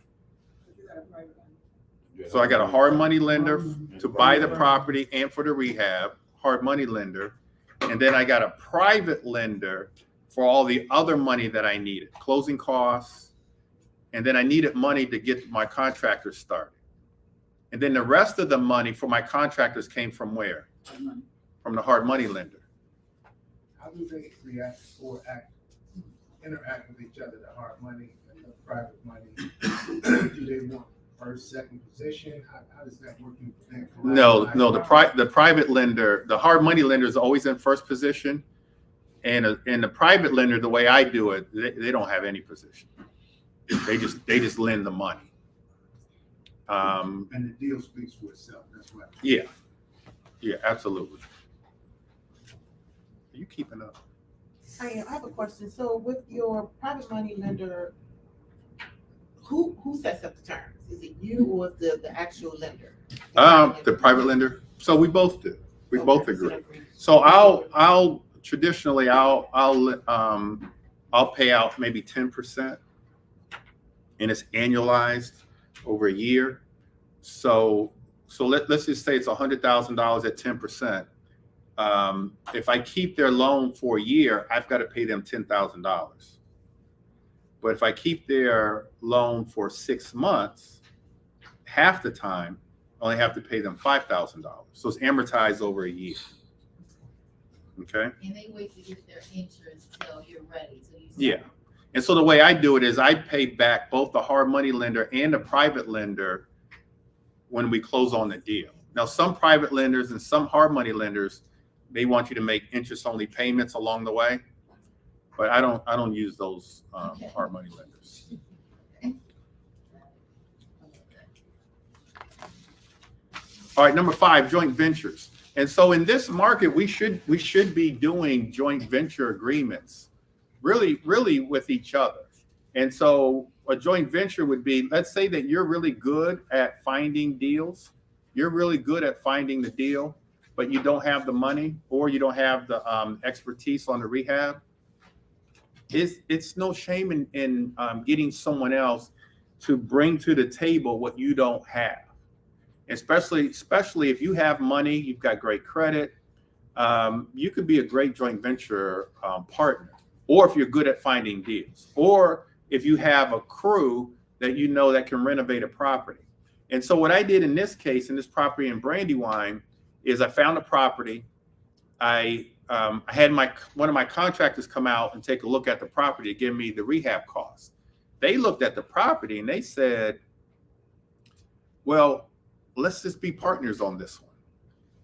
So I got a hard money lender to buy the property and for the rehab, hard money lender. And then I got a private lender for all the other money that I needed, closing costs. And then I needed money to get my contractors started. And then the rest of the money for my contractors came from where? From the hard money lender. How do they react or interact with each other, the hard money and the private money? Do they want first, second position? How does that work? No, the private lender, the hard money lender is always in first position. And the private lender, the way I do it, they don't have any position. They just lend the money. And the deal speaks for itself. That's right. Yeah, absolutely. Are you keeping up? I am. I have a question. So with your private money lender, who sets up the terms? Is it you or the actual lender? The private lender. So we both do. We both agree. So I'll traditionally I'll pay out maybe 10%, and it's annualized over a year. So let's just say it's $100,000 at 10%. If I keep their loan for a year, I've got to pay them $10,000. But if I keep their loan for 6 months, half the time, I only have to pay them $5,000. So it's amortized over a year. Okay. And they wait to get their interest till you're ready. So you Yeah. And so the way I do it is I pay back both the hard money lender and the private lender when we close on the deal. Now, some private lenders and some hard money lenders, they want you to make interest-only payments along the way, but I don't use those hard money lenders. All right, number 5, joint ventures. And so in this market, we should be doing joint venture agreements, really with each other. And so a joint venture would be, let's say that you're really good at finding deals. You're really good at finding the deal, but you don't have the money or you don't have the expertise on the rehab. It's no shame in getting someone else to bring to the table what you don't have. Especially if you have money, you've got great credit, you could be a great joint venture partner. Or if you're good at finding deals, or if you have a crew that you know that can renovate a property. And so what I did in this case, in this property in Brandywine, is I found a property. I had one of my contractors come out and take a look at the property to give me the rehab costs. They looked at the property and they said, well, let's just be partners on this one.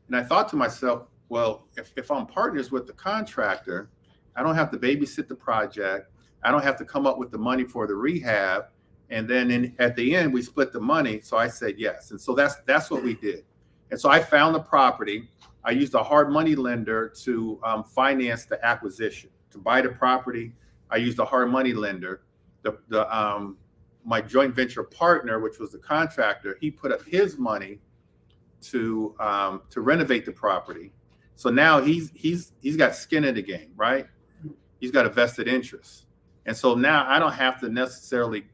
And I thought to myself, well, if I'm partners with the contractor, I don't have to babysit the project. I don't have to come up with the money for the rehab. And then at the end, we split the money. So I said yes. And so that's what we did. And so I found the property. I used a hard money lender to finance the acquisition. To buy the property, I used a hard money lender. My joint venture partner, which was the contractor, he put up his money to renovate the property. So now he's got skin in the game, right? He's got a vested interest. And so now I don't have to necessarily,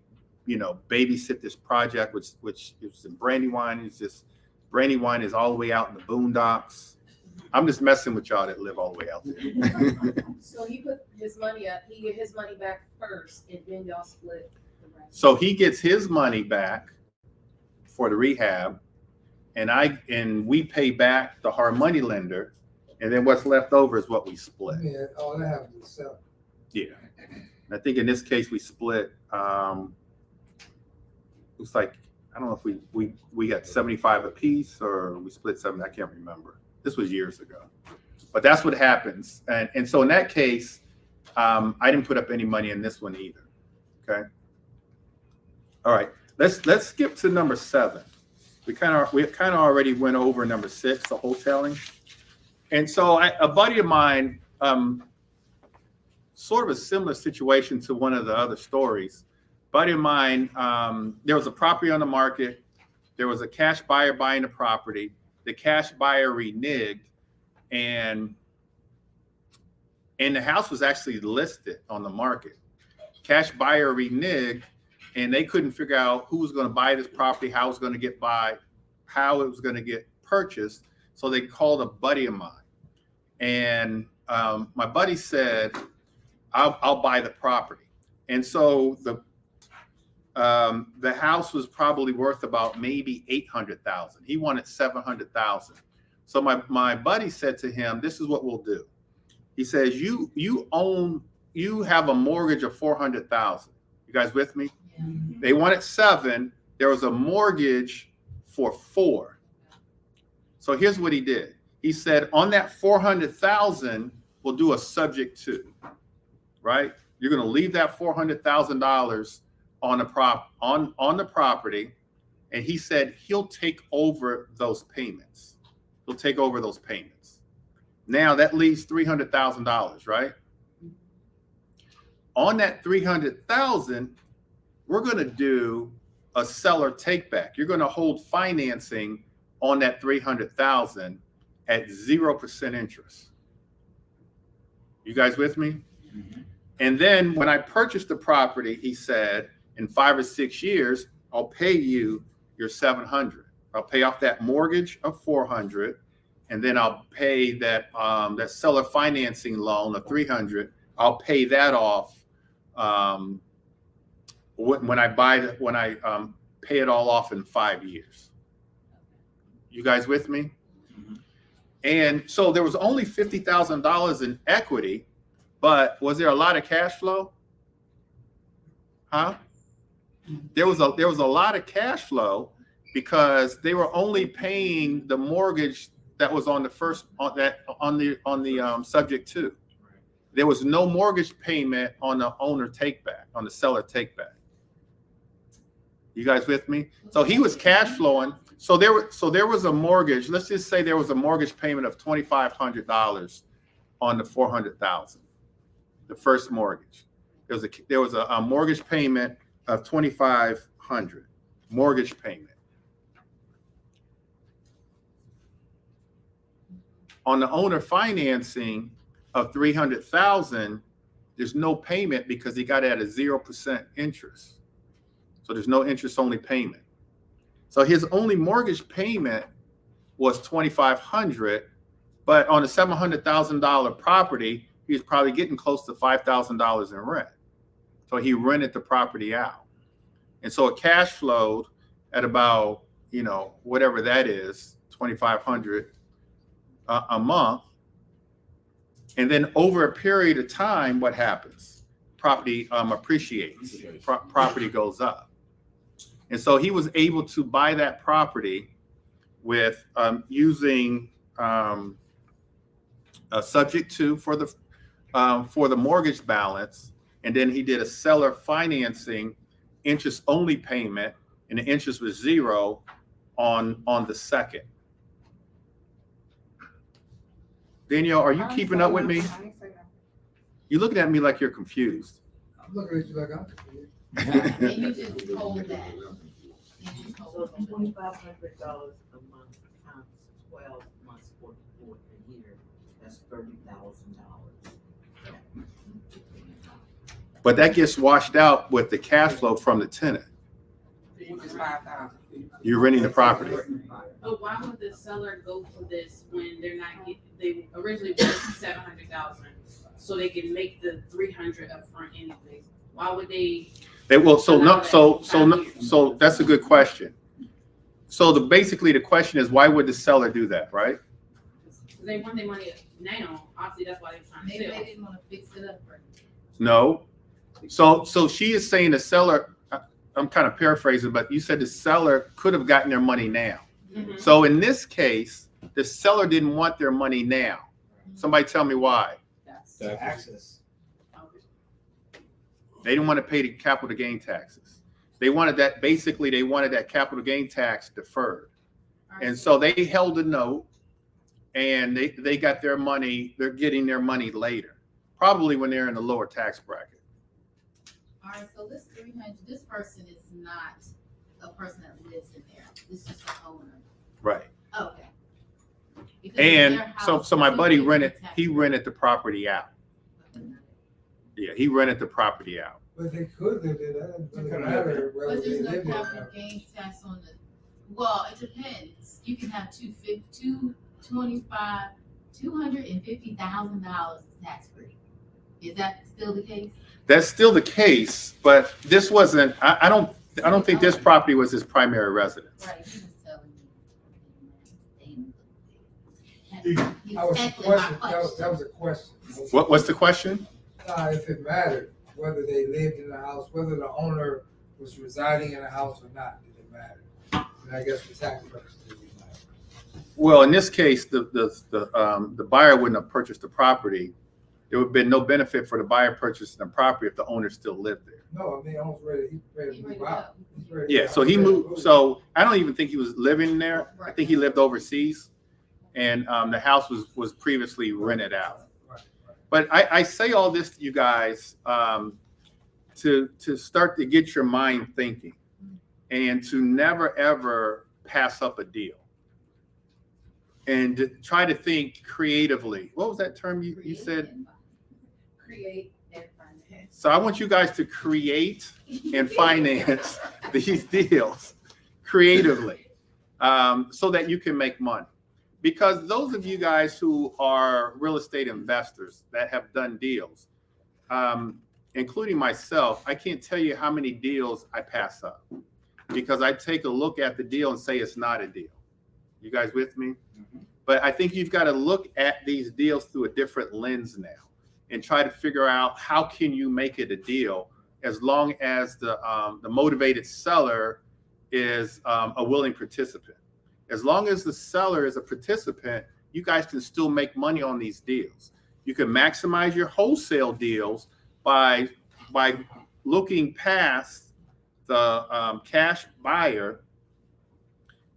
babysit this project, which is in Brandywine. It's just Brandywine is all the way out in the boondocks. I'm just messing with y'all that live all the way out there. So he put his money up, he get his money back first, and then y'all split the rest. So he gets his money back for the rehab, and we pay back the hard money lender, and then what's left over is what we split. Yeah, all that happens is sell. Yeah. And I think in this case we split. Looks like, I don't know if we got 75 apiece or we split 7. I can't remember. This was years ago, but that's what happens. And so in that case, I didn't put up any money in this one either. Okay. All right. Let's skip to number 7. We kind of already went over number 6, the wholesaling. And so a buddy of mine, sort of a similar situation to one of the other stories. Buddy of mine, there was a property on the market. There was a cash buyer buying the property. The cash buyer reneged, and the house was actually listed on the market. Cash buyer reneged, and they couldn't figure out who was going to buy this property, how it was going to get how it was going to get purchased. So they called a buddy of mine, and my buddy said, "I'll buy the property." And so the house was probably worth about maybe $800,000. He wanted $700,000. So my buddy said to him, "This is what we'll do." He says, "You have a mortgage of $400,000. You guys with me?" Yeah. They wanted 7. There was a mortgage for 4. So here's what he did. He said, on that $400,000, we'll do a subject to, right? You're going to leave that $400,000 on the property, and he said he'll take over those payments. He'll take over those payments. Now that leaves $300,000, right? On that $300,000, we're going to do a seller take back. You're going to hold financing on that $300,000 at 0% interest. You guys with me? Mm-hmm. And then when I purchased the property, he said, in 5 or 6 years, I'll pay you your $700. I'll pay off that mortgage of $400, and then I'll pay that seller financing loan of $300. I'll pay that off when I pay it all off in 5 years. You guys with me? Mm-hmm. And so there was only $50,000 in equity, but was there a lot of cash flow? Huh? There was a lot of cash flow because they were only paying the mortgage that was on the first on the subject to. There was no mortgage payment on the owner take back, on the seller take back. You guys with me? So he was cash flowing. So there was a mortgage. Let's just say there was a mortgage payment of $2,500 on the $400,000. The first mortgage. There was a mortgage payment of $2,500 mortgage payment. On the owner financing of $300,000, there's no payment because he got it at a 0% interest. So there's no interest only payment. So his only mortgage payment was $2,500, but on a $700,000 property, he was probably getting close to $5,000 in rent. So he rented the property out. And so it cash flowed at about, whatever that is, $2,500 a month. And then over a period of time, what happens? Property appreciates, property goes up. And so he was able to buy that property with using a subject to for the mortgage balance. And then he did a seller financing interest only payment, and the interest was 0 on the second. Danielle, are you keeping up with me? You're looking at me like you're confused. I'm looking at you like I'm confused. And you just hold that. So $2,500 a month 12 months for a year, that's $30,000. But that gets washed out with the cash flow from the tenant. Which is 5,000. You're renting the property. But why would the seller go for this when they're not getting, they originally wanted 700,000, so they can make the 300 upfront anyway? Why would they? So that's a good question. So basically the question is, why would the seller do that, right? They want their money now, obviously that's why they're trying to Maybe sell. they didn't wanna fix it up for. No. So she is saying the seller, I'm kind of paraphrasing, but you said the seller could have gotten their money now. Mhm. So in this case, the seller didn't want their money now. Somebody tell me why. That's Access. They didn't want to pay the capital gain taxes. They wanted that, basically they wanted that capital gain tax deferred. And so they held a note and they got their money, they're getting their money later, probably when they're in the lower tax bracket. All right, so this 300, this person is not a person that lives in there. This is just the owner. Right. Okay. Because And their so house, my so buddy they rented, can tax he it. rented the property out. Yeah, he rented the property out. But they could live there, that doesn't matter whether But they there's no live there. capital gains tax on the, well, it depends. You can have $250,000 tax free. Is that still the case? That's still the case, but this wasn't, I don't think this property was his primary residence. Right, he was telling That me. was a question, that was a question. What's the question? If it mattered, whether they lived in the house, whether the owner was residing in the house or not, did it matter? And I guess for tax purposes, it didn't matter. Well, in this case, the buyer wouldn't have purchased the property. There would have been no benefit for the buyer purchasing the property if the owner still lived there. No, I mean, he's ready to move out. He's ready to Yeah, move so out. he moved, so I don't even think he was living there. I think he lived overseas. And the house was previously rented out. Right. But I say all this to you guys to start to get your mind thinking and to never, ever pass up a deal. And to try to think creatively. What was that term you said? Create and finance. So I want you guys to create and finance these deals creatively so that you can make money. Because those of you guys who are real estate investors that have done deals, including myself, I can't tell you how many deals I pass up because I take a look at the deal and say it's not a deal. You guys with me? Mhm. But I think you've got to look at these deals through a different lens now and try to figure out how can you make it a deal as long as the motivated seller is a willing participant. As long as the seller is a participant, you guys can still make money on these deals. You can maximize your wholesale deals by looking past the cash buyer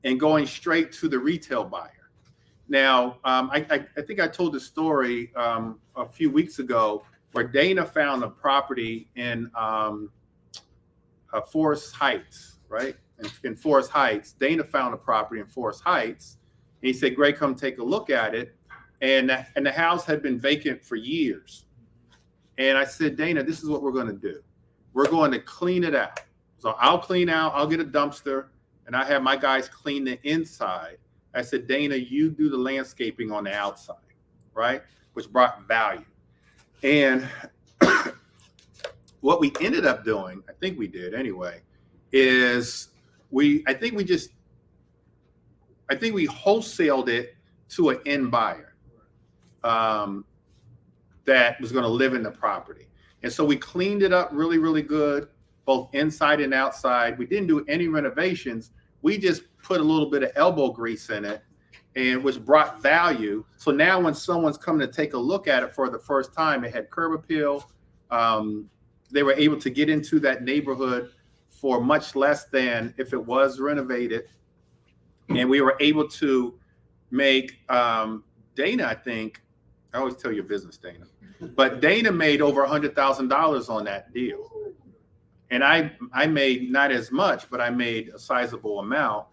and going straight to the retail buyer. Now, I think I told the story a few weeks ago where Dana found a property in Forest Heights, right? In Forest Heights, Dana found a property in Forest Heights. And he said, "Greg, come take a look at it." And the house had been vacant for years. And I said, "Dana, this is what we're going to do. We're going to clean it out. So I'll clean out, I'll get a dumpster, and I have my guys clean the inside." I said, "Dana, you do the landscaping on the outside," right? Which brought value. And what we ended up doing, I think we did anyway, is I think we wholesaled it to an end buyer that was going to live in the property. And so we cleaned it up really, really good, both inside and outside. We didn't do any renovations. We just put a little bit of elbow grease in it, and which brought value. So now when someone's coming to take a look at it for the first time, it had curb appeal. They were able to get into that neighborhood for much less than if it was renovated. And we were able to make Dana, I think, I always tell your business, Dana, but Dana made over $100,000 on that deal. And I made not as much, but I made a sizable amount.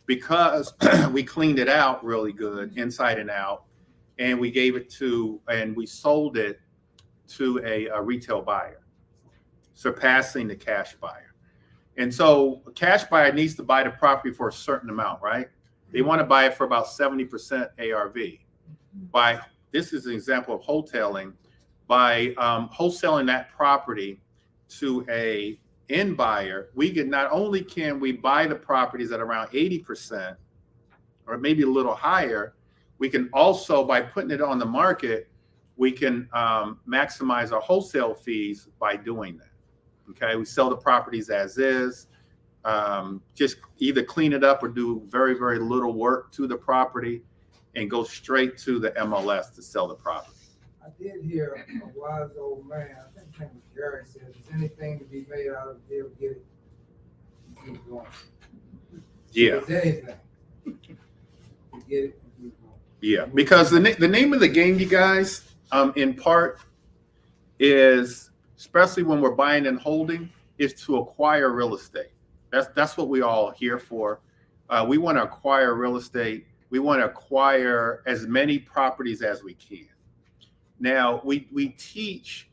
because we cleaned it out really good inside and out, and we sold it to a retail buyer, surpassing the cash buyer. And so a cash buyer needs to buy the property for a certain amount, right? They want to buy it for about 70% ARV. This is an example of wholesaling. By wholesaling that property to a end buyer, not only can we buy the properties at around 80% or maybe a little higher, we can also, by putting it on the market, we can maximize our wholesale fees by doing that. Okay, we sell the properties as is, just either clean it up or do very, very little work to the property and go straight to the MLS to sell the property. I did hear a wise old man, I think his name was Gary, said, "If there's anything to be made out of the deal, get it. Keep going." Yeah. If there's anything, get it. And keep going. Yeah, because the name of the game, you guys, in part, is, especially when we're buying and holding, is to acquire real estate. That's what we all here for. We want to acquire real estate. We want to acquire as many properties as we can. Now, we teach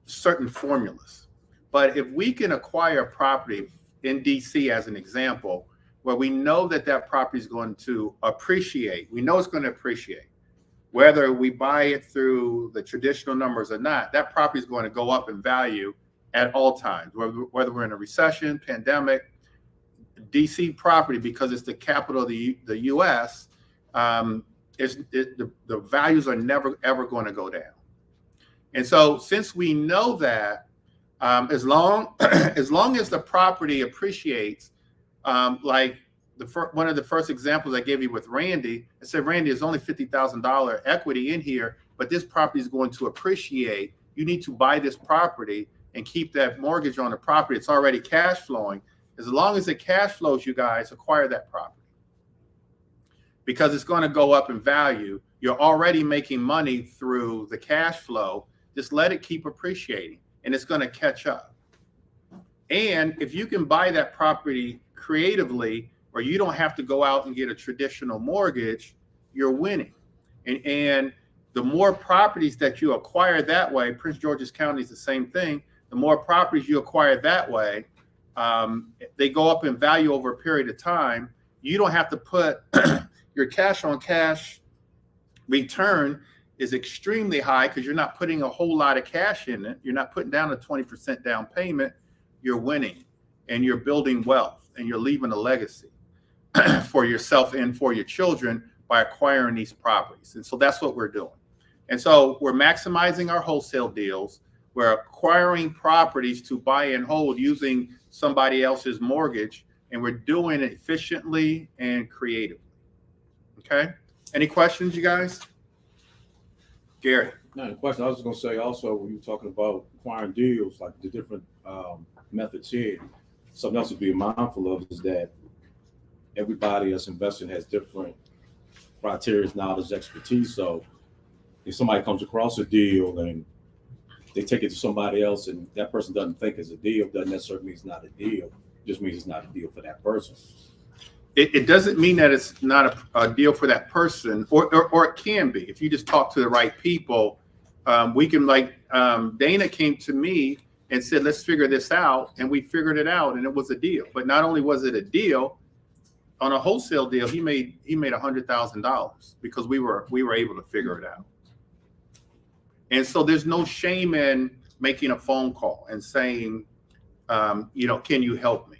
certain formulas, but if we can acquire a property in DC, as an example, where we know that property is going to appreciate, we know it's going to appreciate, whether we buy it through the traditional numbers or not, that property is going to go up in value at all times, whether we're in a recession, pandemic. DC property, because it's the capital of the U.S., the values are never ever going to go down. And so, since we know that, as long as the property appreciates, like one of the first examples I gave you with Randy, I said, Randy, there's only $50,000 equity in here, but this property is going to appreciate. You need to buy this property and keep that mortgage on the property. It's already cash flowing. As long as it cash flows, you guys acquire that property, because it's going to go up in value. You're already making money through the cash flow. Just let it keep appreciating, and it's going to catch up. And if you can buy that property creatively, where you don't have to go out and get a traditional mortgage, you're winning. And the more properties that you acquire that way, Prince George's County is the same thing. The more properties you acquire that way, they go up in value over a period of time. You don't have to put your cash on cash return is extremely high, because you're not putting a whole lot of cash in it. You're not putting down a 20% down payment. You're winning, and you're building wealth, and you're leaving a legacy for yourself and for your children by acquiring these properties. And so that's what we're doing. And so we're maximizing our wholesale deals. We're acquiring properties to buy and hold using somebody else's mortgage, and we're doing it efficiently and creatively. Okay? Any questions, you guys? Gary? No, the question I was going to say also, when you were talking about acquiring deals, like the different methods here, something else to be mindful of is that everybody that's investing has different criteria, knowledge, expertise. So if somebody comes across a deal and they take it to somebody else and that person doesn't think it's a deal, doesn't necessarily mean it's not a deal. It just means it's not a deal for that person. It doesn't mean that it's not a deal for that person, or it can be. If you just talk to the right people, we can, like Dana came to me and said, let's figure this out. And we figured it out, and it was a deal. But not only was it a deal, on a wholesale deal, he made $100,000 because we were able to figure it out. And so there's no shame in making a phone call and saying, can you help me?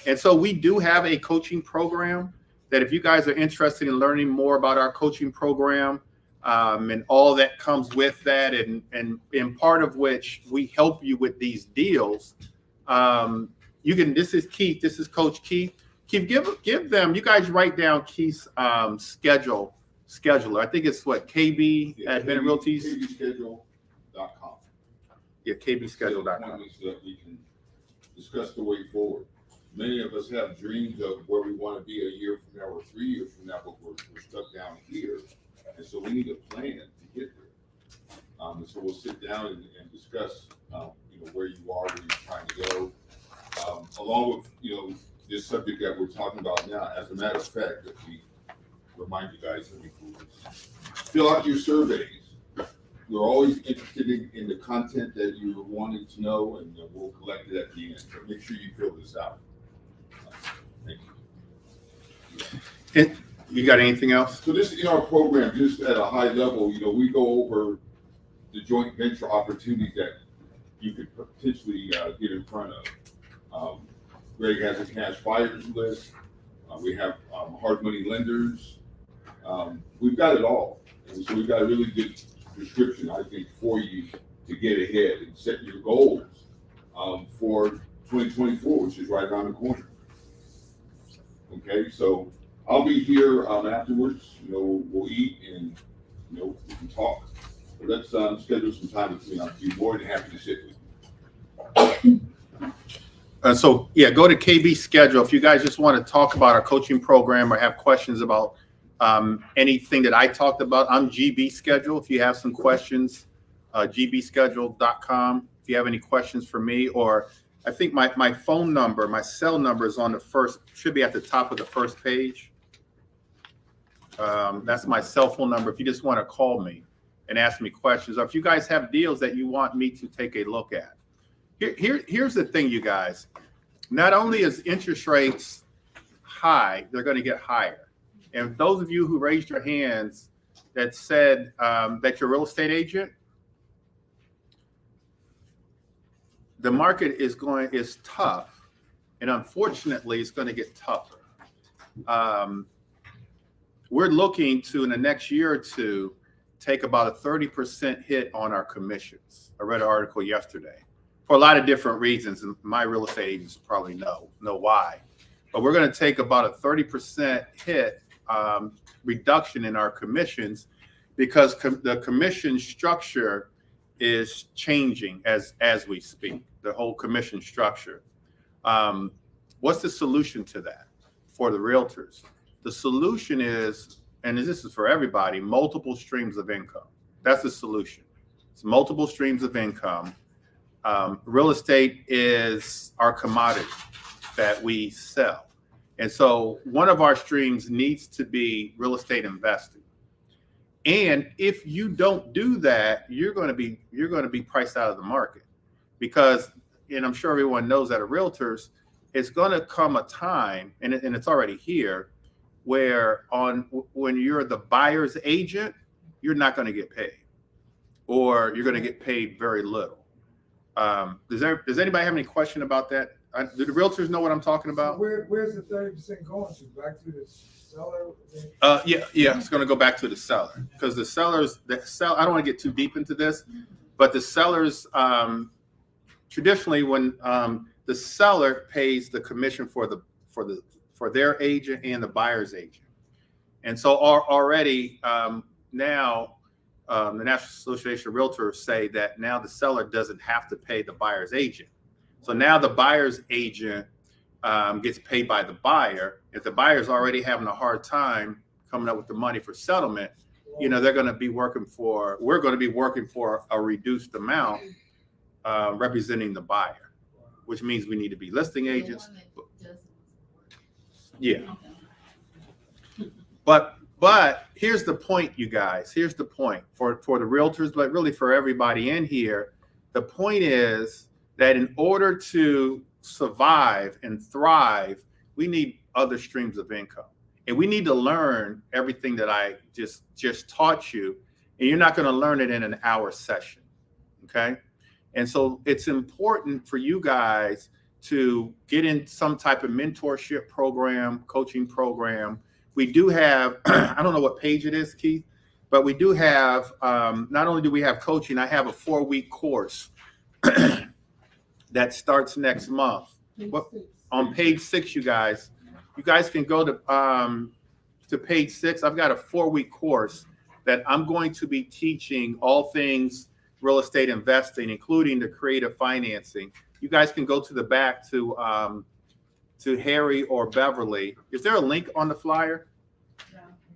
And so we do have a coaching program that, if you guys are interested in learning more about our coaching program, and all that comes with that, and part of which we help you with these deals, this is Keith, this is Coach Keith. Keith, give them, you guys write down Keith's scheduler. I think it's what, KB at Bennett Realties? KBschedule.com. Yeah, KBschedule.com. So that we can discuss the way forward. Many of us have dreams of where we want to be a year from now or 3 years from now, but we're stuck down here. And so we need a plan to get there. And so we'll sit down and discuss, where you are, where you're trying to go, along with, this subject that we're talking about now. As a matter of fact, let me remind you guys, let me do this. Fill out your surveys. We're always interested in the content that you're wanting to know, and we'll collect it at the end. So make sure you fill this out. Thank you. You got anything else? So this in our program, just at a high level, you know, we go over the joint venture opportunities that you could potentially get in front of. Greg has a cash buyers list. We have hard money lenders. We've got it all. And so we've got a really good description, I think, for you to get ahead and set your goals for 2024, which is right around the corner. Okay, so I'll be here afterwards. You know, we'll eat and, you know, we can talk. But let's schedule some time with me. I'll be more than happy to sit with you. So yeah, go to KB schedule. If you guys just want to talk about our coaching program or have questions about anything that I talked about, I'm GB schedule. If you have some questions, gbschedule.com. If you have any questions for me, or I think my phone number, my cell number is on the first, should be at the top of the first page. That's my cell phone number. If you just want to call me and ask me questions, or if you guys have deals that you want me to take a look at. Here's the thing, you guys. Not only is interest rates high, they're going to get higher. And those of you who raised your hands that said that you're a real estate agent, the market is tough, and unfortunately, it's going to get tougher. We're looking to, in the next year or two, take about a 30% hit on our commissions. I read an article yesterday for a lot of different reasons, and my real estate agents probably know why. But we're going to take about a 30% hit reduction in our commissions because the commission structure is changing as we speak. The whole commission structure. What's the solution to that for the realtors? The solution is, and this is for everybody, multiple streams of income. That's the solution. It's multiple streams of income. Real estate is our commodity that we sell. And so one of our streams needs to be real estate investing. And if you don't do that, you're going to be priced out of the market, because, and I'm sure everyone knows that, at realtors, it's going to come a time, and it's already here, where when you're the buyer's agent, you're not going to get paid, or you're going to get paid very little. Does anybody have any question about that? Do the realtors know what I'm talking about? So where's the 30% going to? Back to the seller? Yeah, it's going to go back to the seller, because the sellers, I don't want to get too deep into this, but the sellers, traditionally, when the seller pays the commission for their agent and the buyer's agent, and so already now the National Association of Realtors say that now the seller doesn't have to pay the buyer's agent. So now the buyer's agent gets paid by the buyer. If the buyer's already having a hard time coming up with the money for settlement, you know, we're going to be working for a reduced amount representing the buyer, which means we need to be listing agents. Yeah. But here's the point, you guys. Here's the point for the realtors, but really for everybody in here. The point is that in order to survive and thrive, we need other streams of income. And we need to learn everything that I just taught you. And you're not going to learn it in an hour session. Okay. And so it's important for you guys to get in some type of mentorship program, coaching program. We do have, I don't know what page it is, Keith, but we do have, not only do we have coaching, I have a 4-week course that starts next month. On page 6, you guys can go to page 6. I've got a 4-week course that I'm going to be teaching all things real estate investing, including the creative financing. You guys can go to the back to Harry or Beverly. Is there a link on the flyer?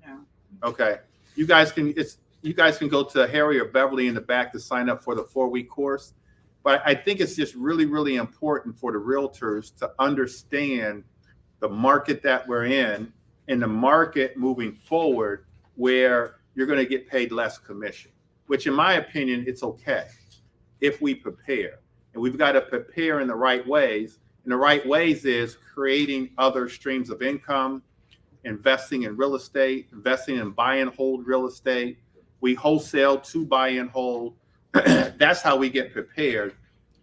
No. Okay. You guys can go to Harry or Beverly in the back to sign up for the 4-week course. But I think it's just really, really important for the realtors to understand the market that we're in, and the market moving forward where you're going to get paid less commission, which in my opinion, it's okay if we prepare. And we've got to prepare in the right ways. And the right ways is creating other streams of income, investing in real estate, investing in buy and hold real estate. We wholesale to buy and hold. That's how we get prepared,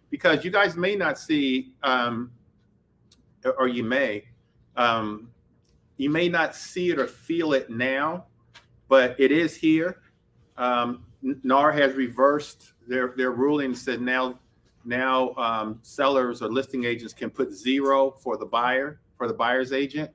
because you guys may not see, or you may not see it or feel it now, but it is here. NAR has reversed their ruling, said now sellers or listing agents can put 0 for the buyer's agent.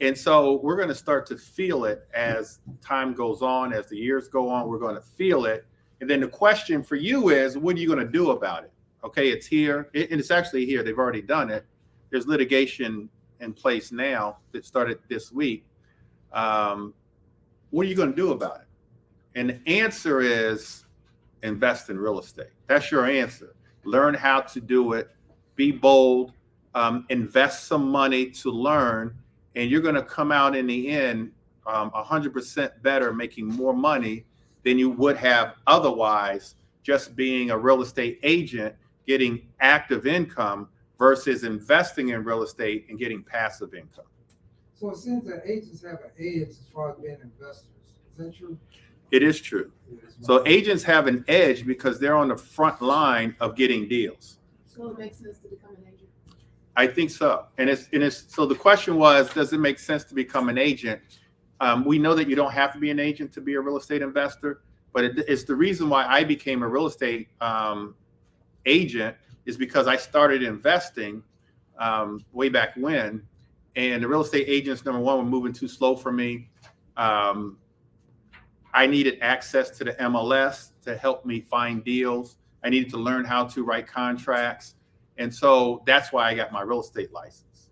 And so we're going to start to feel it as time goes on, as the years go on, we're going to feel it. And then the question for you is, what are you going to do about it? Okay, it's here, and it's actually here. They've already done it. There's litigation in place now that started this week. What are you going to do about it? And the answer is invest in real estate. That's your answer. Learn how to do it. Be bold. Invest some money to learn, and you're going to come out in the end 100% better, making more money than you would have otherwise, just being a real estate agent, getting active income versus investing in real estate and getting passive income. So it seems that agents have an edge as far as being investors. Is that true? It is true. So agents have an edge because they're on the front line of getting deals. So it makes sense to become an agent. I think so. And it's so the question was, does it make sense to become an agent? We know that you don't have to be an agent to be a real estate investor, but it's the reason why I became a real estate agent is because I started investing way back when, and the real estate agents, number one, were moving too slow for me. I needed access to the MLS to help me find deals. I needed to learn how to write contracts. And so that's why I got my real estate license.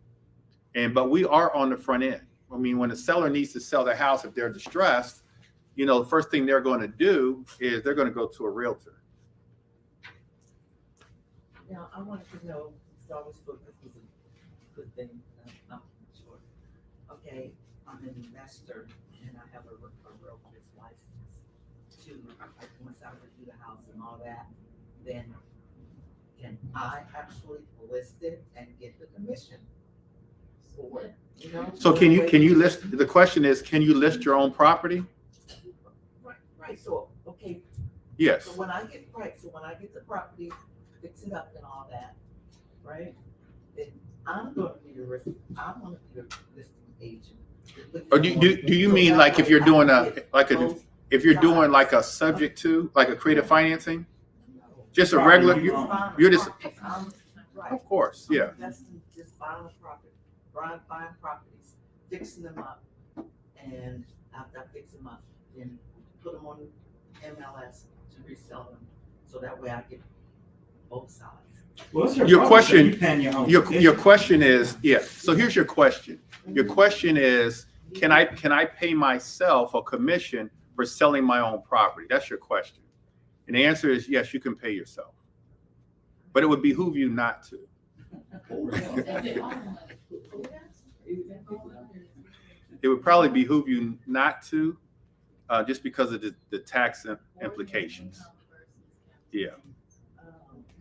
But we are on the front end. I mean, when a seller needs to sell their house, if they're distressed, the first thing they're going to do is they're going to go to a realtor. Now, I wanted to know, so I always thought this was a good thing, I'm sure. Okay, I'm an investor and I have a realtor's license to, once I review the house and all that, then can I actually list it and get the commission for it? So can you list, the question is, can you list your own property? Right, so, okay. Yes. So when I get the property, fix it up and all that, right? Then I'm gonna be the listing agent. Or do you mean like if you're doing if you're doing like a subject to, like a creative financing? Just a regular, you're just, of course, yeah. That's just buying a property, buying properties, fixing them up, and after I fix them up, then put them on MLS to resell them, so that way I get both sides. Well, Your question, your question is, yeah. So here's your question. Your question is, can I pay myself a commission for selling my own property? That's your question. And the answer is yes, you can pay yourself, but it would behoove you not to. It would probably behoove you not to, just because of the tax implications. Yeah.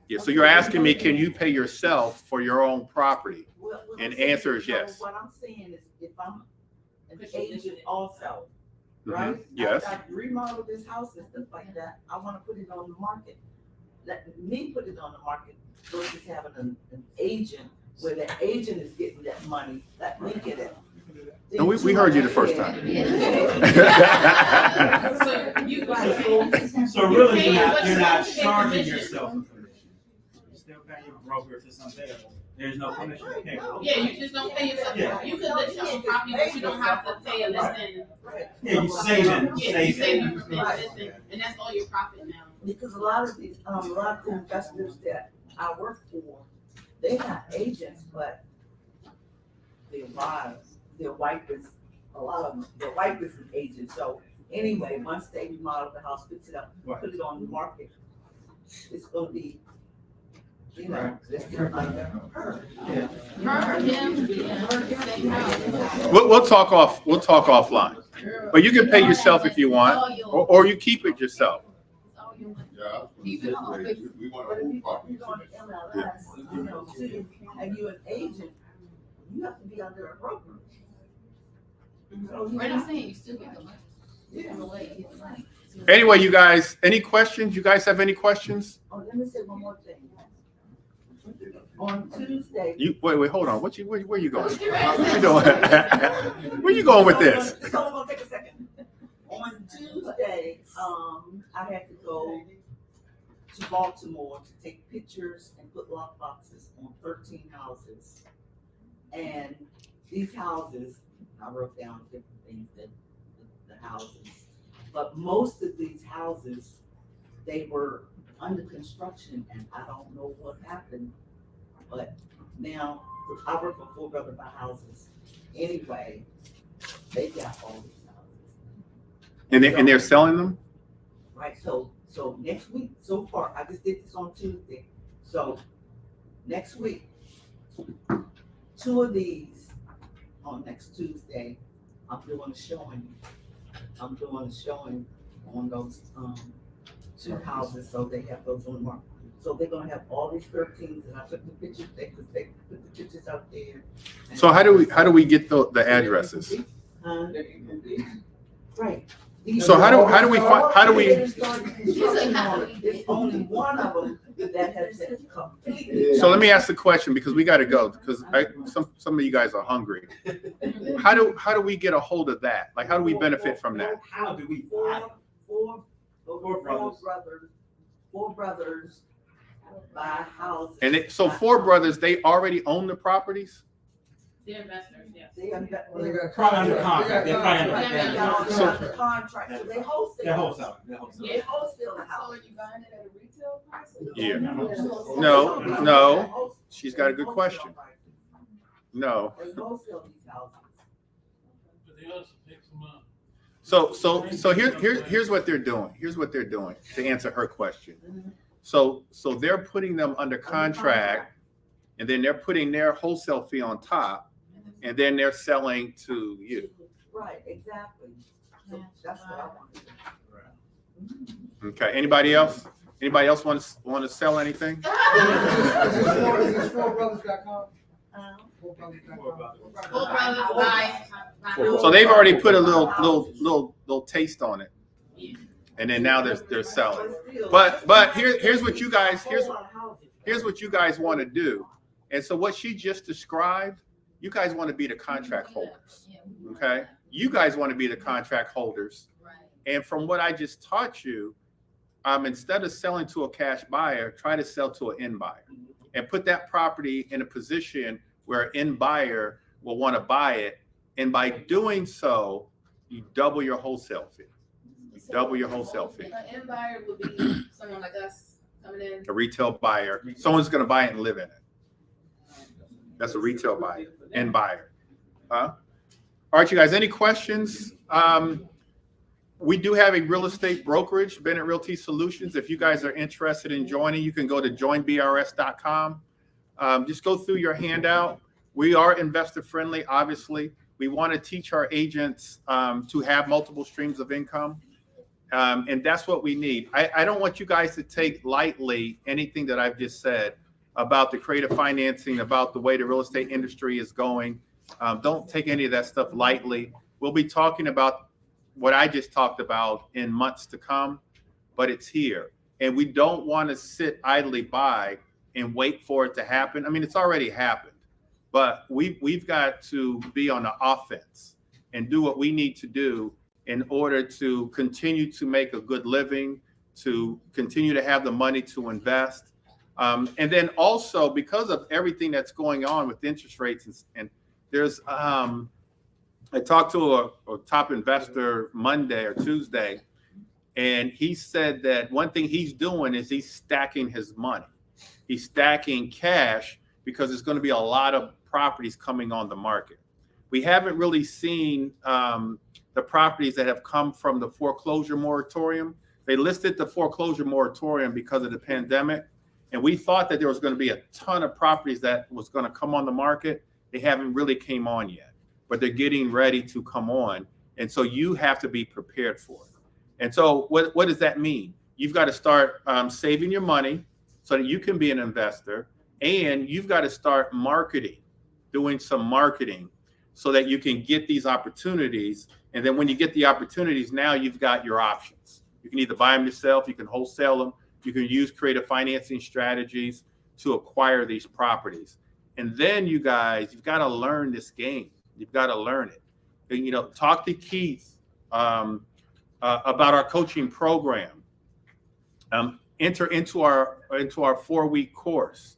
Yeah. So you're asking me, can you pay yourself for your own property? And the answer is yes. What I'm saying is, if I'm an agent also, right? Yes. I remodel this house and stuff like that. I want to put it on the market. Let me put it on the market versus having an agent where the agent is getting that money. Let me get it. No, we heard you the first time. So really, you're not charging yourself a commission. You're still paying your broker if it's unavailable. There's no commission to pay. Yeah, you just don't pay yourself. Yeah. You could list your own property, but you don't have to pay a listing. Yeah, you're saving. Yeah, you're saving for the listing, and that's all your profit now. Because a lot of the investors that I work for, they have agents, but their wife is, a lot of them, their wife is an agent. So anyway, once they remodel the house, fix it up, put it on the market, it's gonna be You know, let's do it like that. Her. Her, him, yeah, same house. We'll talk offline. But you can pay yourself if you want, or you keep it yourself. Yeah. Keep it all. We want But to if move you property. go on MLS, you know, too, and you're an agent, you have to be under a broker. So, you We're know, not saying you still get the money. You're gonna wait, get the money. Anyway, you guys, any questions? You guys have any questions? Oh, let me say one more thing. On Tuesday. Wait, hold on. Where you going? What you doing? Where you going with this? It's only gonna take a second. On Tuesday, I had to go to Baltimore to take pictures and put lock boxes on 13 houses. And these houses, I wrote down different things that the houses, but most of these houses, they were under construction, and I don't know what happened. But now, I work for Four Brother by Houses. Anyway, they got all these houses. And they're selling them? Right, so next week, so far, I just did this on Tuesday. So next week, 2 of these on next Tuesday, I'm doing a showing. I'm doing a showing on those 2 houses, so they have those on the market. So they're gonna have all these 13s, and I took the pictures, they put the pictures out there. So how do we get the addresses? Right. So how do we find, how do we? There's only one of them that has been completed. So let me ask the question, because we got to go, because some of you guys are hungry. How do we get a hold of that? Like, how do we benefit from that? How do we? Four brothers buy houses. And so Four Brothers, they already own the properties? They're investors, yes. They got Probably under contract. They They're got probably under They're contract. under contract, so they wholesale. They're wholesale. They're wholesale. They wholesale the So house. are you buying it at a retail price? or Yeah. you- No. She's got a good question. No. They wholesale these houses. But they also pick them up. So here's what they're doing. Here's what they're doing to answer her question. So they're putting them under contract, and then they're putting their wholesale fee on top, and then they're selling to you. Right, exactly. So that's what I want to do. Okay. Anybody else? Anybody else want to sell anything? Is this fourbrothers.com? Full brothers buy. So they've already put a little taste on it, and then now they're selling. But here's what you guys want to do. And so what she just described, you guys want to be the contract holders. Okay? You guys want to be the contract holders. And from what I just taught you, instead of selling to a cash buyer, try to sell to an end buyer and put that property in a position where an end buyer will want to buy it. And by doing so, you double your wholesale fee. Double your wholesale fee. An end buyer would be someone like us coming in. A retail buyer, someone's going to buy it and live in it. That's a retail buyer, end buyer. All right, you guys, any questions? We do have a real estate brokerage, Bennett Realty Solutions. If you guys are interested in joining, you can go to joinbrs.com. Just go through your handout. We are investor friendly, obviously. We want to teach our agents to have multiple streams of income. And that's what we need. I don't want you guys to take lightly anything that I've just said about the creative financing, about the way the real estate industry is going. Don't take any of that stuff lightly. We'll be talking about what I just talked about in months to come, but it's here. And we don't want to sit idly by and wait for it to happen. I mean, it's already happened, but we've got to be on the offense and do what we need to do in order to continue to make a good living, to continue to have the money to invest. And then also, because of everything that's going on with interest rates, and there's, I talked to a top investor Monday or Tuesday, and he said that one thing he's doing is he's stacking his money. He's stacking cash because there's going to be a lot of properties coming on the market. We haven't really seen the properties that have come from the foreclosure moratorium. They listed the foreclosure moratorium because of the pandemic, And we thought that there was going to be a ton of properties that was going to come on the market. They haven't really came on yet, but they're getting ready to come on. And so you have to be prepared for it. And so what does that mean? You've got to start saving your money so that you can be an investor, and you've got to start marketing, doing some marketing so that you can get these opportunities. And then when you get the opportunities, now you've got your options. You can either buy them yourself, you can wholesale them, you can use creative financing strategies to acquire these properties. And then you guys, you've got to learn this game. You've got to learn it. And, you know, talk to Keith about our coaching program. Enter into our 4-week course.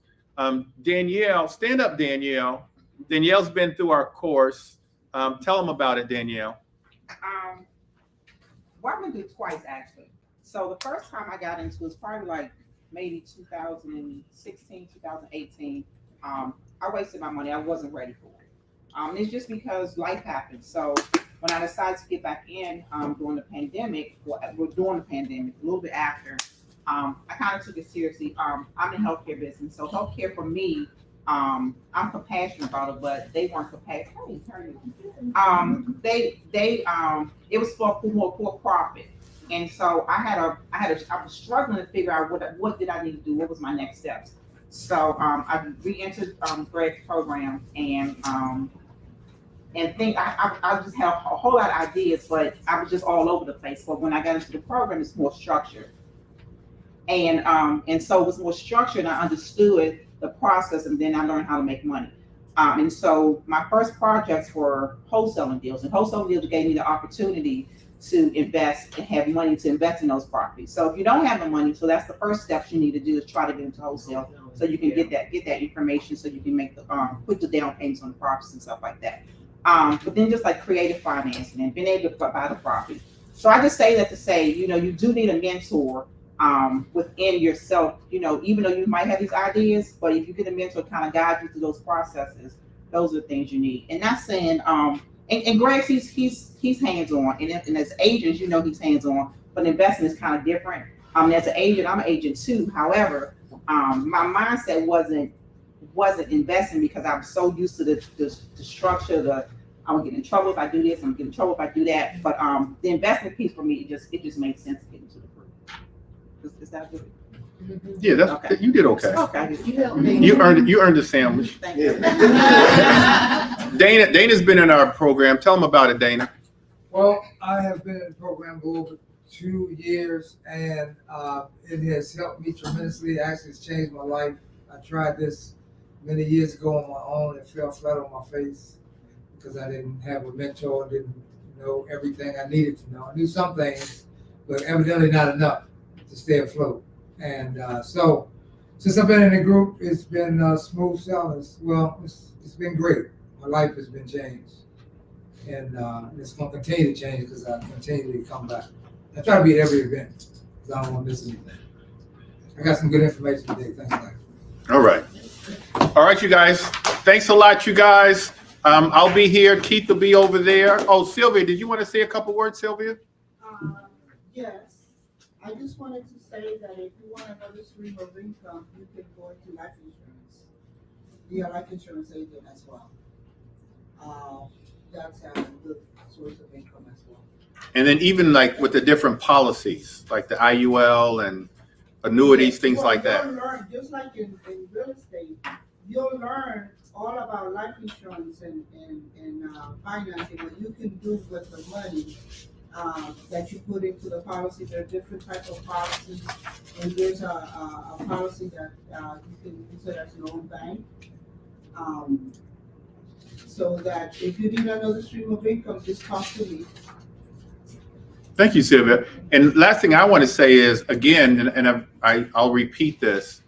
Danielle, stand up, Danielle. Danielle's been through our course. Tell them about it, Danielle. Well, I've been through twice actually. So the first time I got into it was probably like maybe 2016, 2018. I wasted my money. I wasn't ready for it. It's just because life happened. So when I decided to get back in during the pandemic, a little bit after, I kind of took it seriously. I'm in healthcare business, so healthcare for me, I'm compassionate about it, but they weren't compassionate. It was for profit, and so I was struggling to figure out what did I need to do, what was my next steps. So I re-entered Greg's program, and think I just had a whole lot of ideas, but I was just all over the place. But when I got into the program, it's more structured. And so it was more structured, and I understood the process, and then I learned how to make money. And so my first projects were wholesaling deals, and wholesaling deals gave me the opportunity to invest and have money to invest in those properties. So if you don't have the money, so that's the first steps you need to do is try to get into wholesale, so you can get that information, so you can make the put the down payments on the properties and stuff like that. But then just like creative financing and being able to buy the property. So I just say that to say, you know, you do need a mentor within yourself, you know, even though you might have these ideas, but if you get a mentor to kind of guide you through those processes, those are the things you need. And not saying, and Greg, he's hands-on, and as agents, you know, he's hands-on, but investing is kind of different. As an agent, I'm an agent too. However, my mindset wasn't investing because I'm so used to the structure, I'm gonna get in trouble if I do this, I'm gonna get in trouble if I do that. But the investment piece for me, it just made sense to get into the group. Is that good? Yeah, that's Okay. You did okay. Okay. You earned a sandwich. Thank you. Dana's been in our program. Tell them about it, Dana. Well, I have been in the program for over 2 years, and it has helped me tremendously. Actually, it's changed my life. I tried this many years ago on my own and fell flat on my face because I didn't have a mentor, didn't know everything I needed to know. I knew some things, but evidently not enough to stay afloat. And so since I've been in the group, it's been smooth sailing. Well, it's been great. My life has been changed. And it's going to continue to change because I continue to come back. I try to be at every event because I don't want to miss anything. I got some good information today. Thanks, Mike. All right, you guys. Thanks a lot, you guys. I'll be here. Keith will be over there. Oh, Sylvia, did you want to say a couple words, Sylvia? Yes. I just wanted to say that if you want another stream of income, you can go into life insurance. Be a life insurance agent as well. That's a good source of income as well. And then even like with the different policies, like the IUL and annuities, things like that. You'll learn, just like in real estate, you'll learn all about life insurance and financing, what you can do with the money that you put into the policy. There are different types of policies, and there's a policy that you can use it as your own bank. So that if you need another stream of income, just talk to me. Thank you, Sylvia. And last thing I want to say is, again, and I'll repeat this,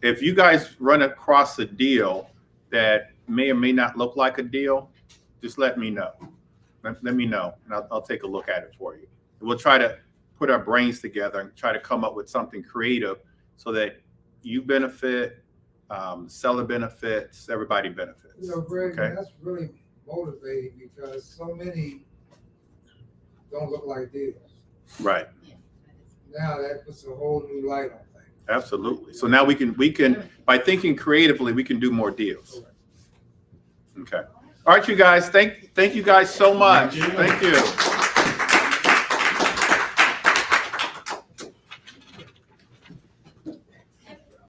if you guys run across a deal that may or may not look like a deal, just let me know. Let me know, and I'll take a look at it for you. We'll try to put our brains together and try to come up with something creative so that you benefit, seller benefits, everybody benefits. You know, Greg, Okay. that's really motivating because so many don't look like deals. Right. Now that puts a whole new light on things. Absolutely. So now we can, by thinking creatively, we can do more deals. Okay. All right, you guys. Thank you guys so much. Thank you.